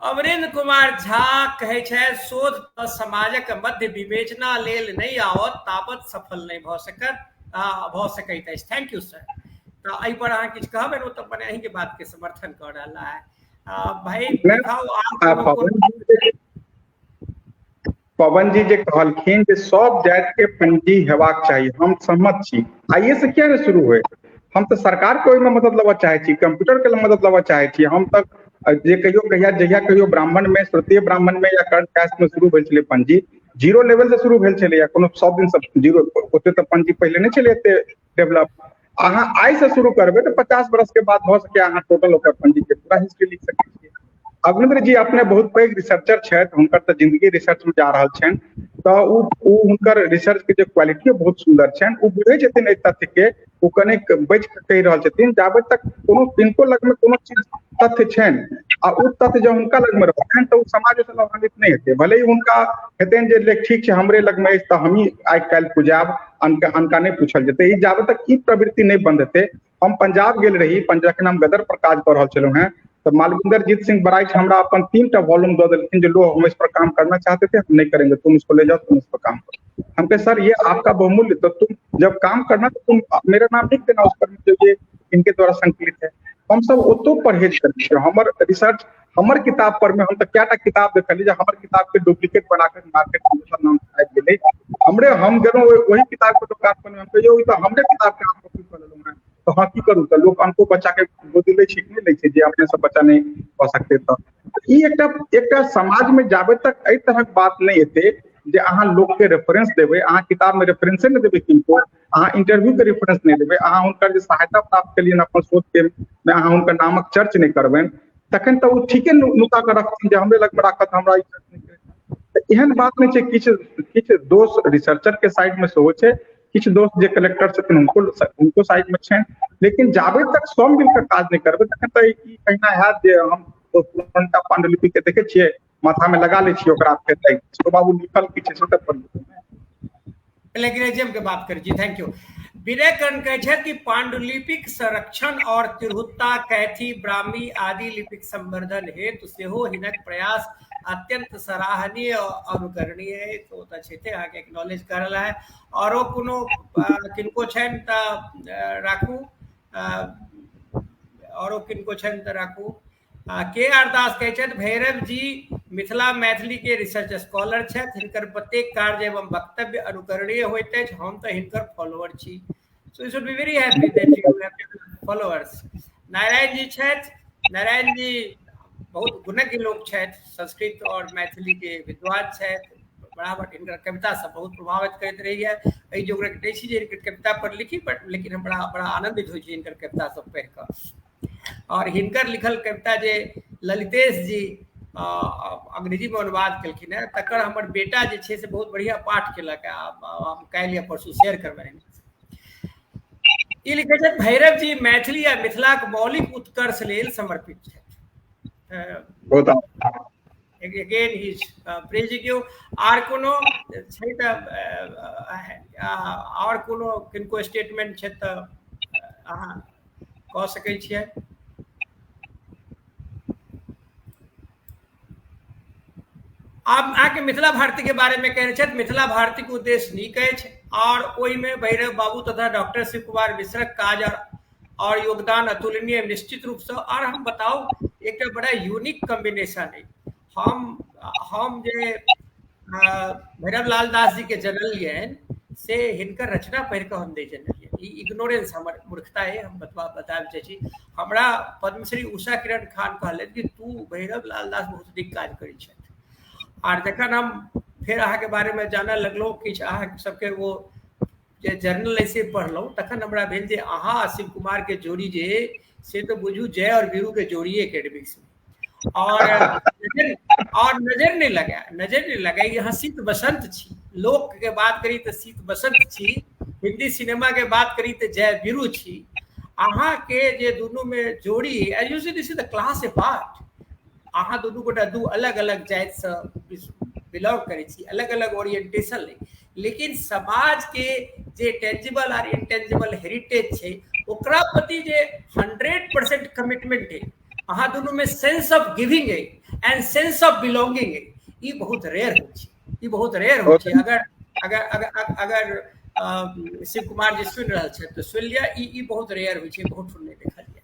अमरेंद्र कुमार झा कहे छै शोध तो समाजक मध्य विवेचना लेल नहीं आवत ताबत सफल नहीं भ सकैत अछि। Thank you sir. तो एहि पर अहाँ किछु कहबै ने, तो मने अहीं के बात के समर्थन कर रहा है। भाई दिखाओ पवन जी जे कहलखिन जे सब जाति के पंजी हेबाक चाहिए, हम सहमत छी। आइए से किया ने शुरू हुए, हम तो सरकार के ओहिमे मदद लेबऽ चाहे छी, कंप्यूटर के मदद लेबऽ चाहे छी। हम तक जे कहियो जहिया कहियो ब्राह्मण में, तृतीय ब्राह्मण में या कर्ड कास्ट में शुरू भेल छलै पंजी, जीरो लेवल से शुरू भेल छलै, या कोनो 100 दिन से जीरो, ओते तो पंजी पहले नहीं छलै एते डेवलप। अहाँ आइ से शुरू करबै तो 50 बरस के बाद भ सके अहाँ टोटल ओकर पंजी के पूरा हिस्ट्री लिख सकै छियै। अवनिंद्र जी अपने बहुत पैघ रिसर्चर छथि, हुनकर तो जिंदगी रिसर्च में जा रहल छनि, तो हुनकर रिसर्च के जो क्वालिटी है बहुत सुंदर छनि। वो बुझे छथिन एहि तथ्य के, वो कने बच के कहि रहल छथिन। जाबे तक कोनो किनको लग में कोनो चीज तथ्य छनि आ उ तथ्य जब हुनका लग में रहतनि तो समाज से लाभान्वित नहीं हेतै। भले ही हुनका हेतनि जे लेख ठीक छै हमरे लग में अछि तो हमही आइ काल्हि पुजाब, अनका नहीं पूछल जेतै। ई जाबे तक ई प्रवृत्ति नहीं बंद हेतै। हम पंजाब गेल रही, जखन हम गदर पर काज कर रहल छलहुँ हैं, तो मालविंदर जीत सिंह बराइच हमरा अपन 3टा वॉल्यूम दे दिलखिन जो लो हम इस पर काम करना चाहते थे, हम नहीं करेंगे, तुम इसको ले जाओ, तुम इस पर काम करो। हम कहे सर ये आपका बहुमूल्य, तो तुम जब काम करना तो तुम मेरा नाम लिख देना उस पर जो ये इनके द्वारा संकलित है। हम सब ओतो परहेज कर हमर रिसर्च हमर किताब पर में हम तो क्या किताब देखली जो हमर किताब के डुप्लीकेट बनाकर मार्केट में दूसरा नाम आबि गेलै। हमरे हम गेलहुँ वही किताब के दुकान पर में, हम कहियो ई तो हमरे किताब के हम कॉपी कर लेलहुँ हैं, तो हाँ की करूँ? तो लोग अनको बच्चा के गोदी ले छीक नहीं लै छै जे अपने सब बच्चा नहीं कह सकते। तो ई एकटा समाज में जाबे तक एहि तरहक बात नहीं हेतै जे अहाँ लोग के रेफरेंस देबै, अहाँ किताब में रेफरेंसे नहीं देबै किनको, अहाँ इंटरव्यू के रेफरेंस नहीं देबै, अहाँ हुनकर जे सहायता प्राप्त केलियन अपन शोध के में अहाँ हुनकर नामक चर्च नहीं करबनि, तखन तो वो ठीके नुका के रखथिन जे हमरे लग में राखत, हमरा ई चर्च नहीं करे। एहन बात नहीं छै। किछु दोष रिसर्चर के साइड में सेहो छै, किछु दोष जे कलेक्टर छथिन उनको साइड में छनि। लेकिन जाबे तक सब मिलकर काज नहीं करबै तखन तो ई कहिना हैत जे हम पुरनका पांडुलिपि के देखे छियै माथा में लगा ले छियै, ओकरा फेर बाबू लिखल किछु छै तऽ प्लेगरिज्म के बात करी जी। Thank you. विनय कर्ण कहे छथि कि पांडुलिपिक संरक्षण और तिरहुता, कैथी, ब्राह्मी आदि लिपिक संवर्धन हेतु सेहो हिनक प्रयास अत्यंत सराहनीय और अनुकरणीय है। तो छेते आके एक्नॉलेज कर रहा है। और वो कोनो किनको छन त राखू, और किनको छन त राखू। के आर दास कहे छथि भैरव जी मिथिला मैथिली के रिसर्च स्कॉलर छथि, हिनकर प्रत्येक कार्य एवं वक्तव्य अनुकरणीय होइत अछि। हम तो हिनकर फॉलोअर छी, so you should be very happy that you have followers. Narayan ji छथि, नारायण जी बहुत गुणज्ञ लोग छथि, संस्कृत और मैथिली के विद्वान छथि, बराबर हिनकर कविता सब बहुत प्रभावित करैत रही है। एहि जोगरक नहि छी जे हिनकर कविता पर लिखी, बट लेकिन हम बड़ा आनंदित होइ छी हिनकर कविता सब पढ़ि कऽ। और हिनकर लिखल कविता जे ललितेश जी अंग्रेजी में अनुवाद केलखिन है, तकर हमर बेटा जे छै से बहुत बढ़िया पाठ केलक है, हम काल्हि या परसू शेयर करबनि। ई लिखै छथि भैरव जी मैथिली आ मिथिलाक मौलिक उत्कर्ष लेल समर्पित छथि। Again he is praising you। आर कोनो छै त और कोनो किनको स्टेटमेंट छै त अहाँ कह सकै छियै। आप अहाँके मिथिला भारती के बारे में कह रहे छथि मिथिला भारती के उद्देश्य नीक अछि और ओहि में भैरव बाबू तथा डॉक्टर शिव कुमार मिश्रक काज और योगदान अतुलनीय निश्चित रूप से। और हम बताओ एक बड़ा यूनिक कॉम्बिनेशन है। हम जे भैरव लाल दास जी के जनलियन से हिनकर रचना पढ़ के हम दे जनलिए। इग्नोरेंस हमर मूर्खता है, हम बताब चाही। हमरा पद्मश्री उषा किरण खान कहले कि तू भैरव लाल दास बहुत नीक काज करै छथि। और जखन हम फिर अहाँ के बारे में जानऽ लगलहुँ, किछु अहाँ सबके वो जे जर्नल ऐसे पढ़लहुँ, तखन हमरा भेल जे अहाँ आ शिव कुमार के जोड़ी जे से तो बुझू जय और वीरू के जोड़ी एकेडमिक्स में। और नजर नहीं लगा यहाँ शीत बसंत छी। लोक के बात करी तो शीत बसंत छी, हिंदी सिनेमा के बात करी तो जय वीरू छी। अहाँ के जे दोनों में जोड़ी as you see this is the class apart. अहाँ दोनों गोटा दू अलग अलग जाति से बिलोंग करै छी, अलग अलग ओरिएंटेशन ले, लेकिन समाज के जे टेंजिबल और इंटेंजिबल हेरिटेज छै ओकरा प्रति जे 100% कमिटमेंट है। अहाँ दोनों में सेंस ऑफ गिविंग है एंड सेंस ऑफ बिलोंगिंग है, ये बहुत रेयर हो छै, ये बहुत रेयर हो छै। अगर अगर अगर अगर शिव कुमार जी सुन रहा है तो सुन लिया, ये बहुत रेयर हो छै, बहुत सुनने देखल है।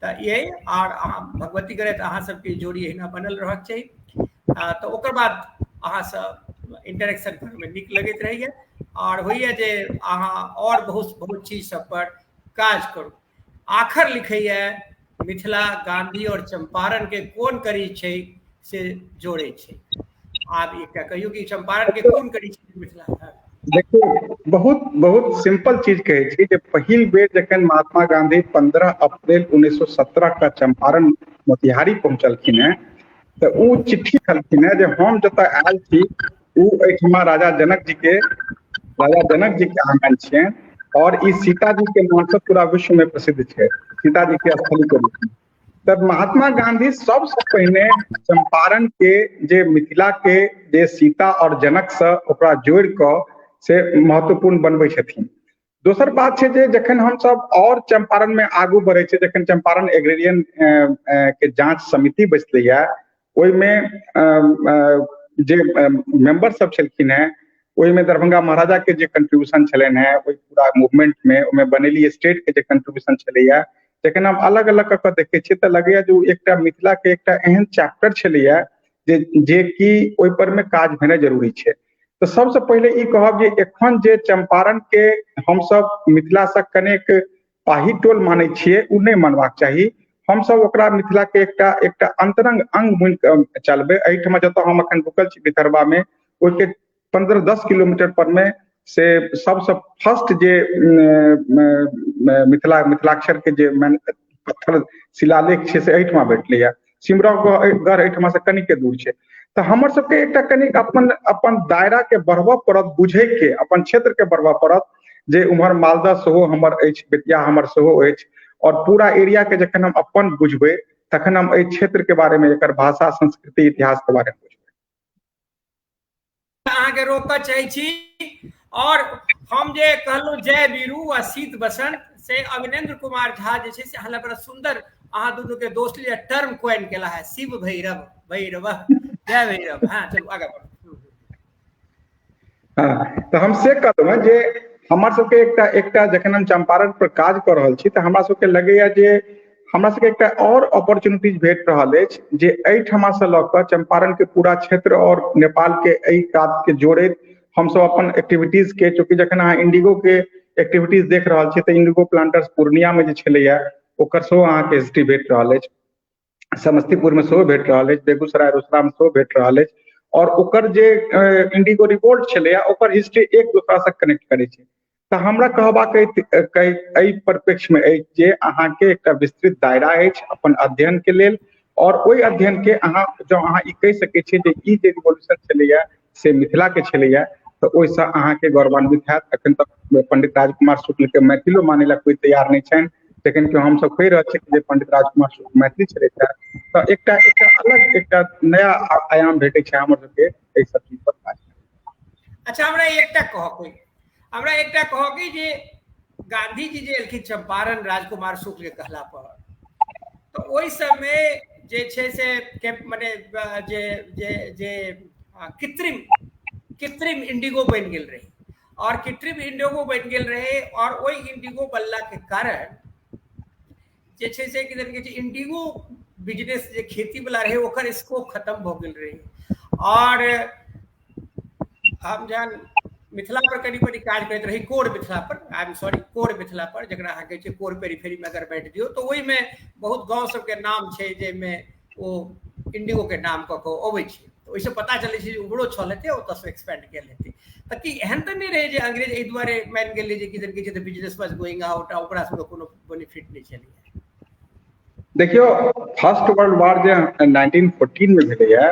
तो ये और भगवती करे तो अहाँ सबके जोड़ी एहिना बनल रहक चाहिए। तो ओकर बाद अहाँ सब इंटरेक्शन करे में नीक लगैत रहैए और होइए जे अहाँ और बहुत बहुत चीज सब पर काज करू। आखर लिखैए मिथिला गांधी और चंपारण के कोन करी छै से जोड़े छै। आप एकटा कहियो कि चंपारण के कोन करी छै मिथिला। देखिए बहुत बहुत सिंपल चीज कहे छी जे पहिल बेर जखन महात्मा गांधी 15 अप्रैल 1917 का चंपारण मोतिहारी पहुंचलखिन है तो वो चिट्ठी छलखिन है जे हम जतऽ आयल छी वो एहिठमा राजा जनक जी के आंगन छियनि और ई सीता जी के नाम से पूरा विश्व में प्रसिद्ध है, सीता जी के स्थली के रूप में। तब महात्मा गांधी सबसे पहिने चंपारण के जे मिथिला के जे सीता और जनक से ओकरा जोड़ कऽ से महत्वपूर्ण बनबै छथिन। दोसर बात छै जे जखन हम सब और चंपारण में आगू बढ़े छै, जखन चंपारण एग्रेरियन के जांच समिति बैसलैया, ओहिमे जे मेंबर सब छलखिन हैं ओहिमे दरभंगा महाराजा के जे कंट्रीब्यूशन छलनि हैं ओहि पूरा मूवमेंट में, ओहिमे बनेली स्टेट के जे कंट्रीब्यूशन छलैया, जखन हम अलग अलग कऽ देखै छियै तऽ लगैया जे एकटा मिथिला के एकटा एहन चैप्टर छलैया जे कि ओहि पर में काज भेनाइ जरूरी छै। तो सबसे पहले ई कहब जे एखन जे चंपारण के हम सब मिथिला से कनेक पाही टोल मानै छियै, उ नहीं मानबाक चाही। हम सब ओकरा मिथिला के एकटा अंतरंग अंग बनि कऽ चलबै। एहिठमा जतऽ हम अखन रुकल छी भितरबा में, ओहिके 15-10 किलोमीटर पर में से सबसे फर्स्ट जे मिथिलाक्षर के जे पत्थर शिलालेख छै से एहिठमा भेटलैया। सिमरावगढ़ एहिठमा से कनिके दूर छै। तो हमर सबके एकटा कनिक अपन दायरा के बढ़बऽ पड़त, बुझे के अपन क्षेत्र के बढ़बऽ पड़त जे उम्हर मालदह सेहो हमर अछि, बेतिया हमर सेहो अछि, और पूरा एरिया के जखन हम अपन बुझबै तखन हम एहि क्षेत्र के बारे में, एकर भाषा, संस्कृति, इतिहास के बारे में बुझबै। अहाँ के रोकऽ चाहै छी और हम जे कहलहुँ जय वीरू आ शीत बसंत से अविनेंद्र कुमार झा जे छै से हमरा बड़ा सुंदर अहाँ दुनू के दोस्त लिए टर्म कॉइन केला है, शिव भैरव भैरव जय भैरव। हाँ चलू आगे बढ़ू। हाँ तो हम से कहलहुँ जे हमर सबके एकटा जखन हम चंपारण पर काज कर रहल छी तऽ हमरा सबके लगैया जे हमरा सबके एकटा और अपॉर्चुनिटीज भेट रहल अछि जे एहिठमा से लऽ कऽ चंपारण के पूरा क्षेत्र और नेपाल के एहि कात के जोड़ैत हम सब अपन एक्टिविटीज के, चूँकि जखन अहाँ इंडिगो के एक्टिविटीज देख रहल छी तऽ इंडिगो प्लांटर्स पूर्णिया में जे छलैया ओकर सेहो अहाँके हिस्ट्री भेट रहल अछि, समस्तीपुर में सेहो भेट रहल अछि, बेगूसराय रोसड़ा में सेहो भेट रहल अछि, और ओकर जे इंडिगो रिपोर्ट छलैया ओकर हिस्ट्री एक दोसरा से कनेक्ट करै छै। तऽ हमरा कहबाक एहि परिप्रेक्ष्य में अछि जे अहाँके एकटा विस्तृत दायरा अछि अपन अध्ययन के लेल, और ओहि अध्ययन के अहाँ जँ अहाँ ई कहि सकै छियै जे ई जे रिवोल्यूशन छलैया से मिथिला के छलैया तऽ ओहिसँ अहाँके गौरवान्वित हैत। एखन तक पंडित राजकुमार शुक्ल के मैथिलो मानै ला कोई तैयार नहीं छनि, लेकिन कि हम सब कहि रहल छी जे पंडित राजकुमार शुक्ल मैथिली छलथि है, तऽ एकटा अलग एकटा नया आयाम भेटै छै हमर सबके एहि सब चीज पर काज। अच्छा हमरा एकटा कहकी जे गांधी जी जे एलखिन चंपारण राजकुमार शुक्ल के कहला पर, तो ओहि समय जे छै से मने जे जे जे कृत्रिम इंडिगो बनि गेल रहे, और कृत्रिम इंडिगो बनि गेल रहे, और ओहि इंडिगो बनला के कारण जे छै से कि तरीके से इंडिगो बिजनेस जे खेती वाला रहे ओकर स्कोप खत्म भ गेल रहे। और हम जहन मिथिला पर कनी बड़ी काज करैत रही, कोर मिथिला पर, I am sorry, core Mithila पर, जकरा अहाँ कहै छै कोर पेरिफेरी में अगर बैठ दियौ तो ओहि में बहुत गाँव सबके नाम छै जाहिमे ओ इंडिगो के नाम कऽ कऽ अबै छै, तो ओहिसँ पता चलै छै जे उम्हरो छल हेतै, ओतऽसँ एक्सपेंड कयल हेतै। तऽ कि एहन तऽ नहि रहै जे अंग्रेज एहि दुआरे मानि गेलै जे किदन कहै छै तऽ बिजनेस वाज गोइंग आउट, ओकरा सबके कोनो बेनिफिट नहीं छलै। देखियो फर्स्ट वर्ल्ड वार जे 1914 में भेलैया,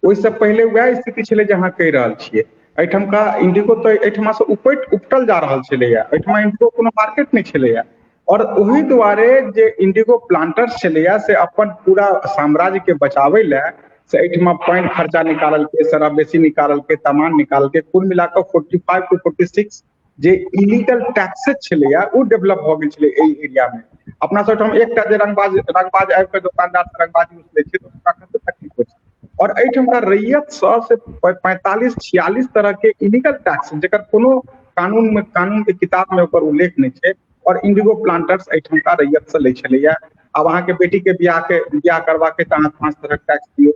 ओहिसँ पहिले वएह स्थिति छलै जे अहाँ कहि रहल छियै। एहिठामका इंडिगो तऽ एहिठमा से उपटल जा रहल छलैया, एहिठमा इंडिगो कोनो मार्केट नहीं छलैया, और ओहि दुआरे जे इंडिगो प्लांटर्स छलैया से अपन पूरा साम्राज्य के बचाबै लए से एहिठमा पानि खर्चा निकाललकै, शराब बेसी निकाललकै, सामान निकाललकै, कुल मिलाकऽ 45 to 46 जे इलीगल टैक्सेस छलैया ओ डेवलप भऽ गेल छलै एहि एरिया में। अपना सब एकटा जे रंगबाज आबि कऽ दुकानदार से रंगबाजी उठलै छै तऽ ओकरा कते तकलीफ होइ छै, और एहिठामका रैयत से 45-46 तरह के इलीगल टैक्स जकर कोनो कानून के किताब में ओकर उल्लेख नहीं छै, और इंडिगो प्लांटर्स एहिठामका रैयत से लै छलैया। आब अहाँके बेटी के बियाह करबाके तऽ अहाँ 5 तरह टैक्स दियौ,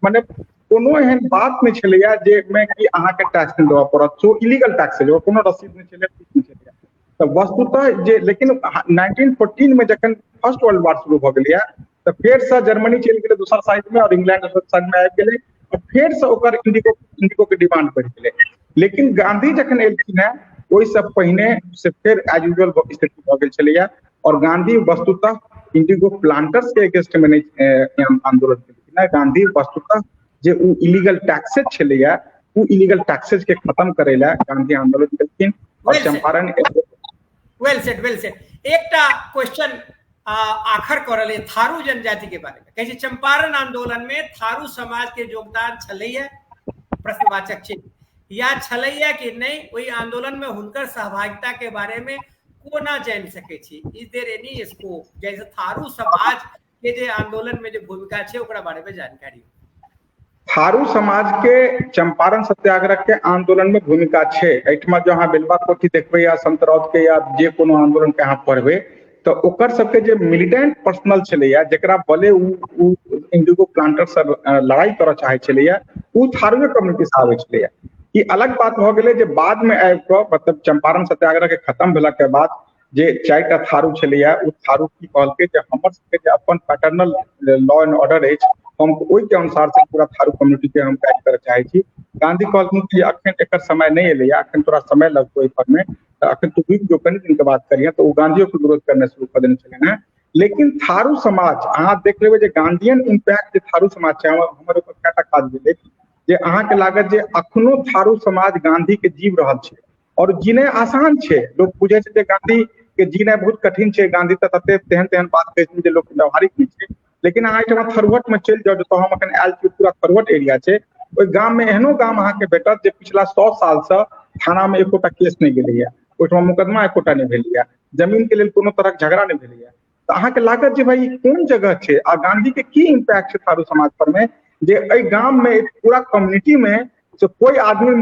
मने कोनो एहन बात नहीं छलैया जाहिमे कि अहाँके टैक्स नहीं देबऽ पड़त, जो इलीगल टैक्स है, कोनो रसीद नहीं छलै, कुछ नहीं छलैया। तो वस्तुतः जे लेकिन 1914 में जखन फर्स्ट वर्ल्ड वार शुरू भऽ गेलैया तऽ फेर से जर्मनी चलि गेलै दोसर साइड में, और इंग्लैंड संग में आबि गेलै, और फेर से ओकर इंडिगो के डिमांड बढ़ि गेलै। लेकिन गांधी जखन एलखिन है ओहिसँ पहिने से फेर एज यूजुअल स्थिति भऽ गेल छलैया, और गांधी वस्तुतः इंडिगो प्लांटर्स के अगेंस्ट में नहीं आंदोलन केलखिन है। गांधी वस्तुतः जे उ इलीगल टैक्सेस छलैया उ इलीगल टैक्सेस के खत्म करे ला गांधी आंदोलन केलखिन, और चंपारण वेल सेड एकटा क्वेश्चन आखर करल थारू जनजाति के बारे में, कहे चंपारण आंदोलन में थारू समाज के योगदान छलैया, प्रश्नवाचक चिन्ह, या छलैया कि नहीं, वही आंदोलन में हुनकर सहभागिता के बारे में कोना जान सके छी, इज देयर एनी स्कोप, जैसे थारू समाज के जे आंदोलन में जो भूमिका है ओकरा बारे में जानकारी। थारू समाज के चंपारण सत्याग्रह के आंदोलन में भूमिका है। एहिठमा जो अहाँ बेलवा कोठी देखबै या संतरौद के या जे कोनो आंदोलन के अहाँ पढ़बै तो ओकर सबके जे मिलिटेंट पर्सनल छलैया जकरा भले उ इंडिगो प्लांटर से लड़ाई करऽ चाहे छलैया उ थारू कम्युनिटी से आबै छलैया। ई अलग बात भऽ गेलै जे बाद में आबि कऽ मतलब चंपारण सत्याग्रह के खत्म भेला के बाद जे 4टा थारू छलैया उ थारू की कहलकै जे हमर सबके जे अपन पैटर्नल लॉ एंड ऑर्डर अछि हम ओहि के अनुसार से पूरा थारू कम्युनिटी के हम काज करऽ चाहे छी। गांधी कहलखिन कि अखन एकर समय नहीं एलैया, अखन तोरा समय लगतौ एहि पर में, अखन तू रुक जो कनि दिन के बाद करिए, तो वो गांधियों के विरोध करने शुरू कर देने छले हैं। लेकिन थारू समाज अहाँ देख लेबै जे गांधीयन इम्पैक्ट जे थारू समाज छै हमर ऊपर कएटा काज भेलै जे अहाँके लागत जे अखनो थारू समाज गांधी के जीव रहल छै, और जीने आसान छै। लोग बुझे छै जे गांधी के जीने बहुत कठिन छै, गांधी तऽ तते तेहन बात कहै छै जे लोग व्यवहारिक नहीं छै, लेकिन अहाँ एहिठाम खरवट में चलि जाउ जतऽ हम अखन आयल छी, पूरा खरवट एरिया छै, ओहि गाम में एहनो गाम अहाँके भेटत जे पिछला 100 साल से थाना में एकोटा केस नहीं गेलैया, ओहिठाम मुकदमा एकोटा नहीं भेलैया, जमीन के लेल कोनो तरह झगड़ा नहीं भेलैया। तो अहाँके लागत जे भाई कोन जगह छै आ गांधी के की इम्पैक्ट छै थारू समाज पर में जे एहि गाम में पूरा कम्युनिटी में से कोई आदमी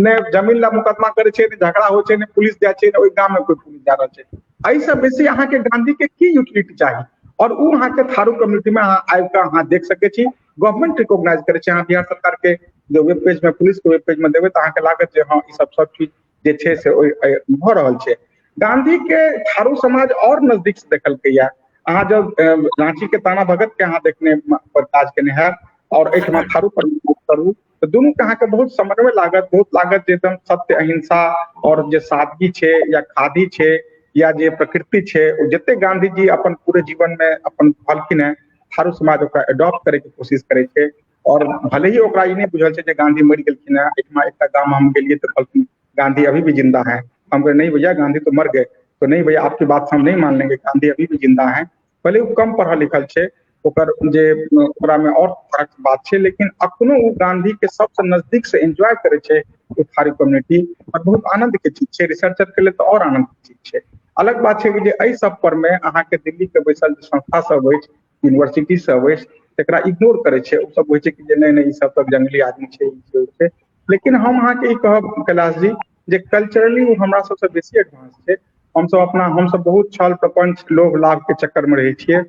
ने जमीन ला मुकदमा करे छै, ने झगड़ा हो छै, ने पुलिस जाय छै, ने ओहि गाम में कोई पुलिस जा रहल छै। एहि से बेसी अहाँके गांधी के की यूटिलिटी चाही, और उ अहाँके थारू कम्युनिटी में अहाँ आबि कऽ अहाँ देख सकै छी। गवर्नमेंट रिकॉग्नाइज करे छै, अहाँ बिहार सरकार के जो वेब पेज में पुलिस के वेब पेज में देबै तऽ अहाँके लागत जे हाँ ई सब चीज जे छै से भऽ रहल छै। गांधी के थारू समाज और नजदीक से देखलकैया। अहाँ जब रांची के ताना भगत के अहाँ देखने पर काज केने है और एहिठमा थारू पर करू तऽ दुनू के अहाँके बहुत समन्वय लागत जे एकदम सत्य अहिंसा और जे सादगी छै या खादी छै या जे प्रकृति छै जते गांधी जी अपन पूरे जीवन में अपन कहलखिन है थारू समाज ओकरा एडॉप्ट करे के कोशिश करे छै। और भले ही ओकरा ई नहीं बुझल छै जे गांधी मरि गेलखिन है। एक गाम हम गेलिए तो कहलखिन गांधी अभी भी जिंदा है। हम कहे नहीं भैया गांधी तो मर गए। तो नहीं भैया आपकी बात हम नहीं मान लेंगे, गांधी अभी भी जिंदा है। भले वो कम पढ़ल लिखल छै, ओकर जे ओकरा में और तरह के बात छै, लेकिन अखनो वो गांधी के सबसे नजदीक से एंजॉय करे छै वो थारू कम्युनिटी, और बहुत आनंद के चीज छै। रिसर्चर के लिए तो और आनंद के चीज छै। अलग बात छै कि जे एहि सब पर में अहाँके दिल्ली के बैसल संस्था सब अछि, यूनिवर्सिटी सब अछि, तकरा इग्नोर करे छै। ओ सब होइ छै कि जे नहीं ई सब तक जंगली आदमी छै। लेकिन हम अहाँके ई कहब कैलाश जी जे कल्चरली वो हमरा सबसे बेसी एडवांस छै। हम सब बहुत छल प्रपंच लोभ लाभ के चक्कर में रहे छियै।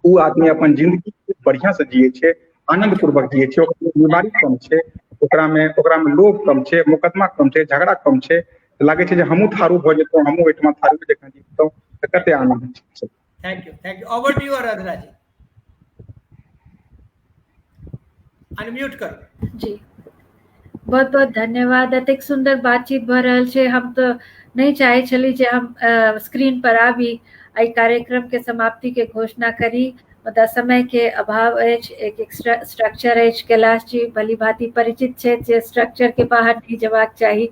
वो आदमी अपन जिंदगी बढ़िया से जिये छै, आनंद पूर्वक जिये छै, ओकर बीमारी कम छै, ओकरा में लोभ कम छै, मुकदमा कम छै, झगड़ा कम छै, तऽ लागै छै जे हमहूँ थारू भऽ जेतौं, हमहूँ ओहिठमा थारू जकाँ जीतौं, तऽ कते आनंद छै। Thank you over to you Aradhana ji, unmute करू जी बहुत बहुत धन्यवाद। एतेक सुंदर बातचीत भऽ रहल छै, हम तो नहीं चाहे छली जे हम स्क्रीन पर आबी एहि कार्यक्रम के समाप्ति के घोषणा करी, मुदा समय के अभाव अछि, एक स्ट्रक्चर अछि, कैलाश जी भली भांति परिचित छै जे स्ट्रक्चर के बाहर नहीं जेबाक चाही,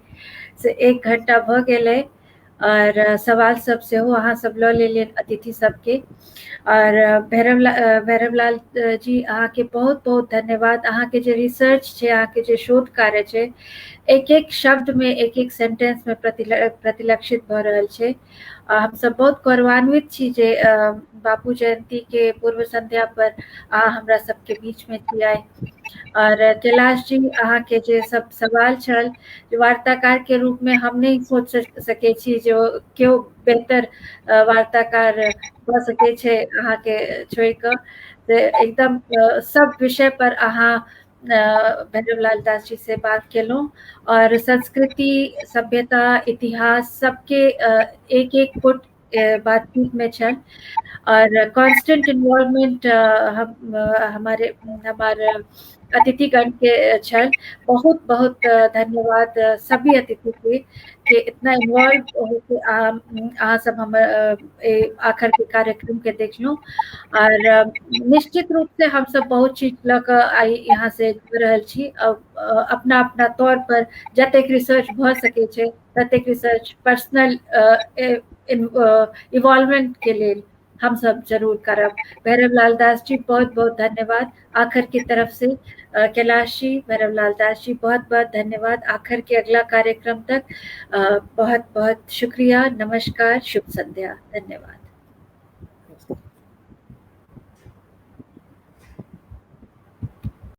से 1 घंटा भऽ गेलै और सवाल सब सेहो अहाँ सब लऽ लेलियन अतिथि सबके। और भैरवलाल जी अहाँ के बहुत बहुत धन्यवाद। अहाँ के जे रिसर्च छै, अहाँ के जे शोध कार्य छै, एक एक शब्द में एक एक सेंटेंस में प्रतिलक्षित भऽ रहल छै। हम सब बहुत गौरवान्वित छी जे बापू जयंती के पूर्व संध्या पर अहाँ हमरा सबके बीच में छियै। और कैलाश जी अहाँ के जे सब सवाल छल, वार्ताकार के रूप में हम नहीं सोच सकै छी जो केओ बेहतर वार्ताकार भऽ सकै छै अहाँ के छोड़ि कऽ, से एकदम सब विषय पर अहाँ भैरवलाल दास जी से बात केलहुँ, और संस्कृति, सभ्यता, इतिहास सबके एक एक फुट बातचीत में छल, और कांस्टेंट इन्वॉल्वमेंट हमारे अतिथिगण के छल। बहुत बहुत धन्यवाद सभी अतिथि के इतना इन्वॉल्व होके अहाँ सब हम आखिर के कार्यक्रम के देखलहुँ, और निश्चित रूप से हम सब बहुत चीज लऽ कऽ आइ यहाँ से जुड़ रहल छी। अपना अपना तौर पर जतेक रिसर्च भऽ सकै छै ततेक रिसर्च पर्सनल इवॉल्वमेंट के लेल हम सब जरूर करब। भैरवलाल दास जी बहुत बहुत धन्यवाद। आखिर की तरफ से कैलाश जी, भैरवलाल दास जी बहुत बहुत धन्यवाद। आखिर के अगला कार्यक्रम तक बहुत बहुत शुक्रिया, नमस्कार, शुभ संध्या, धन्यवाद।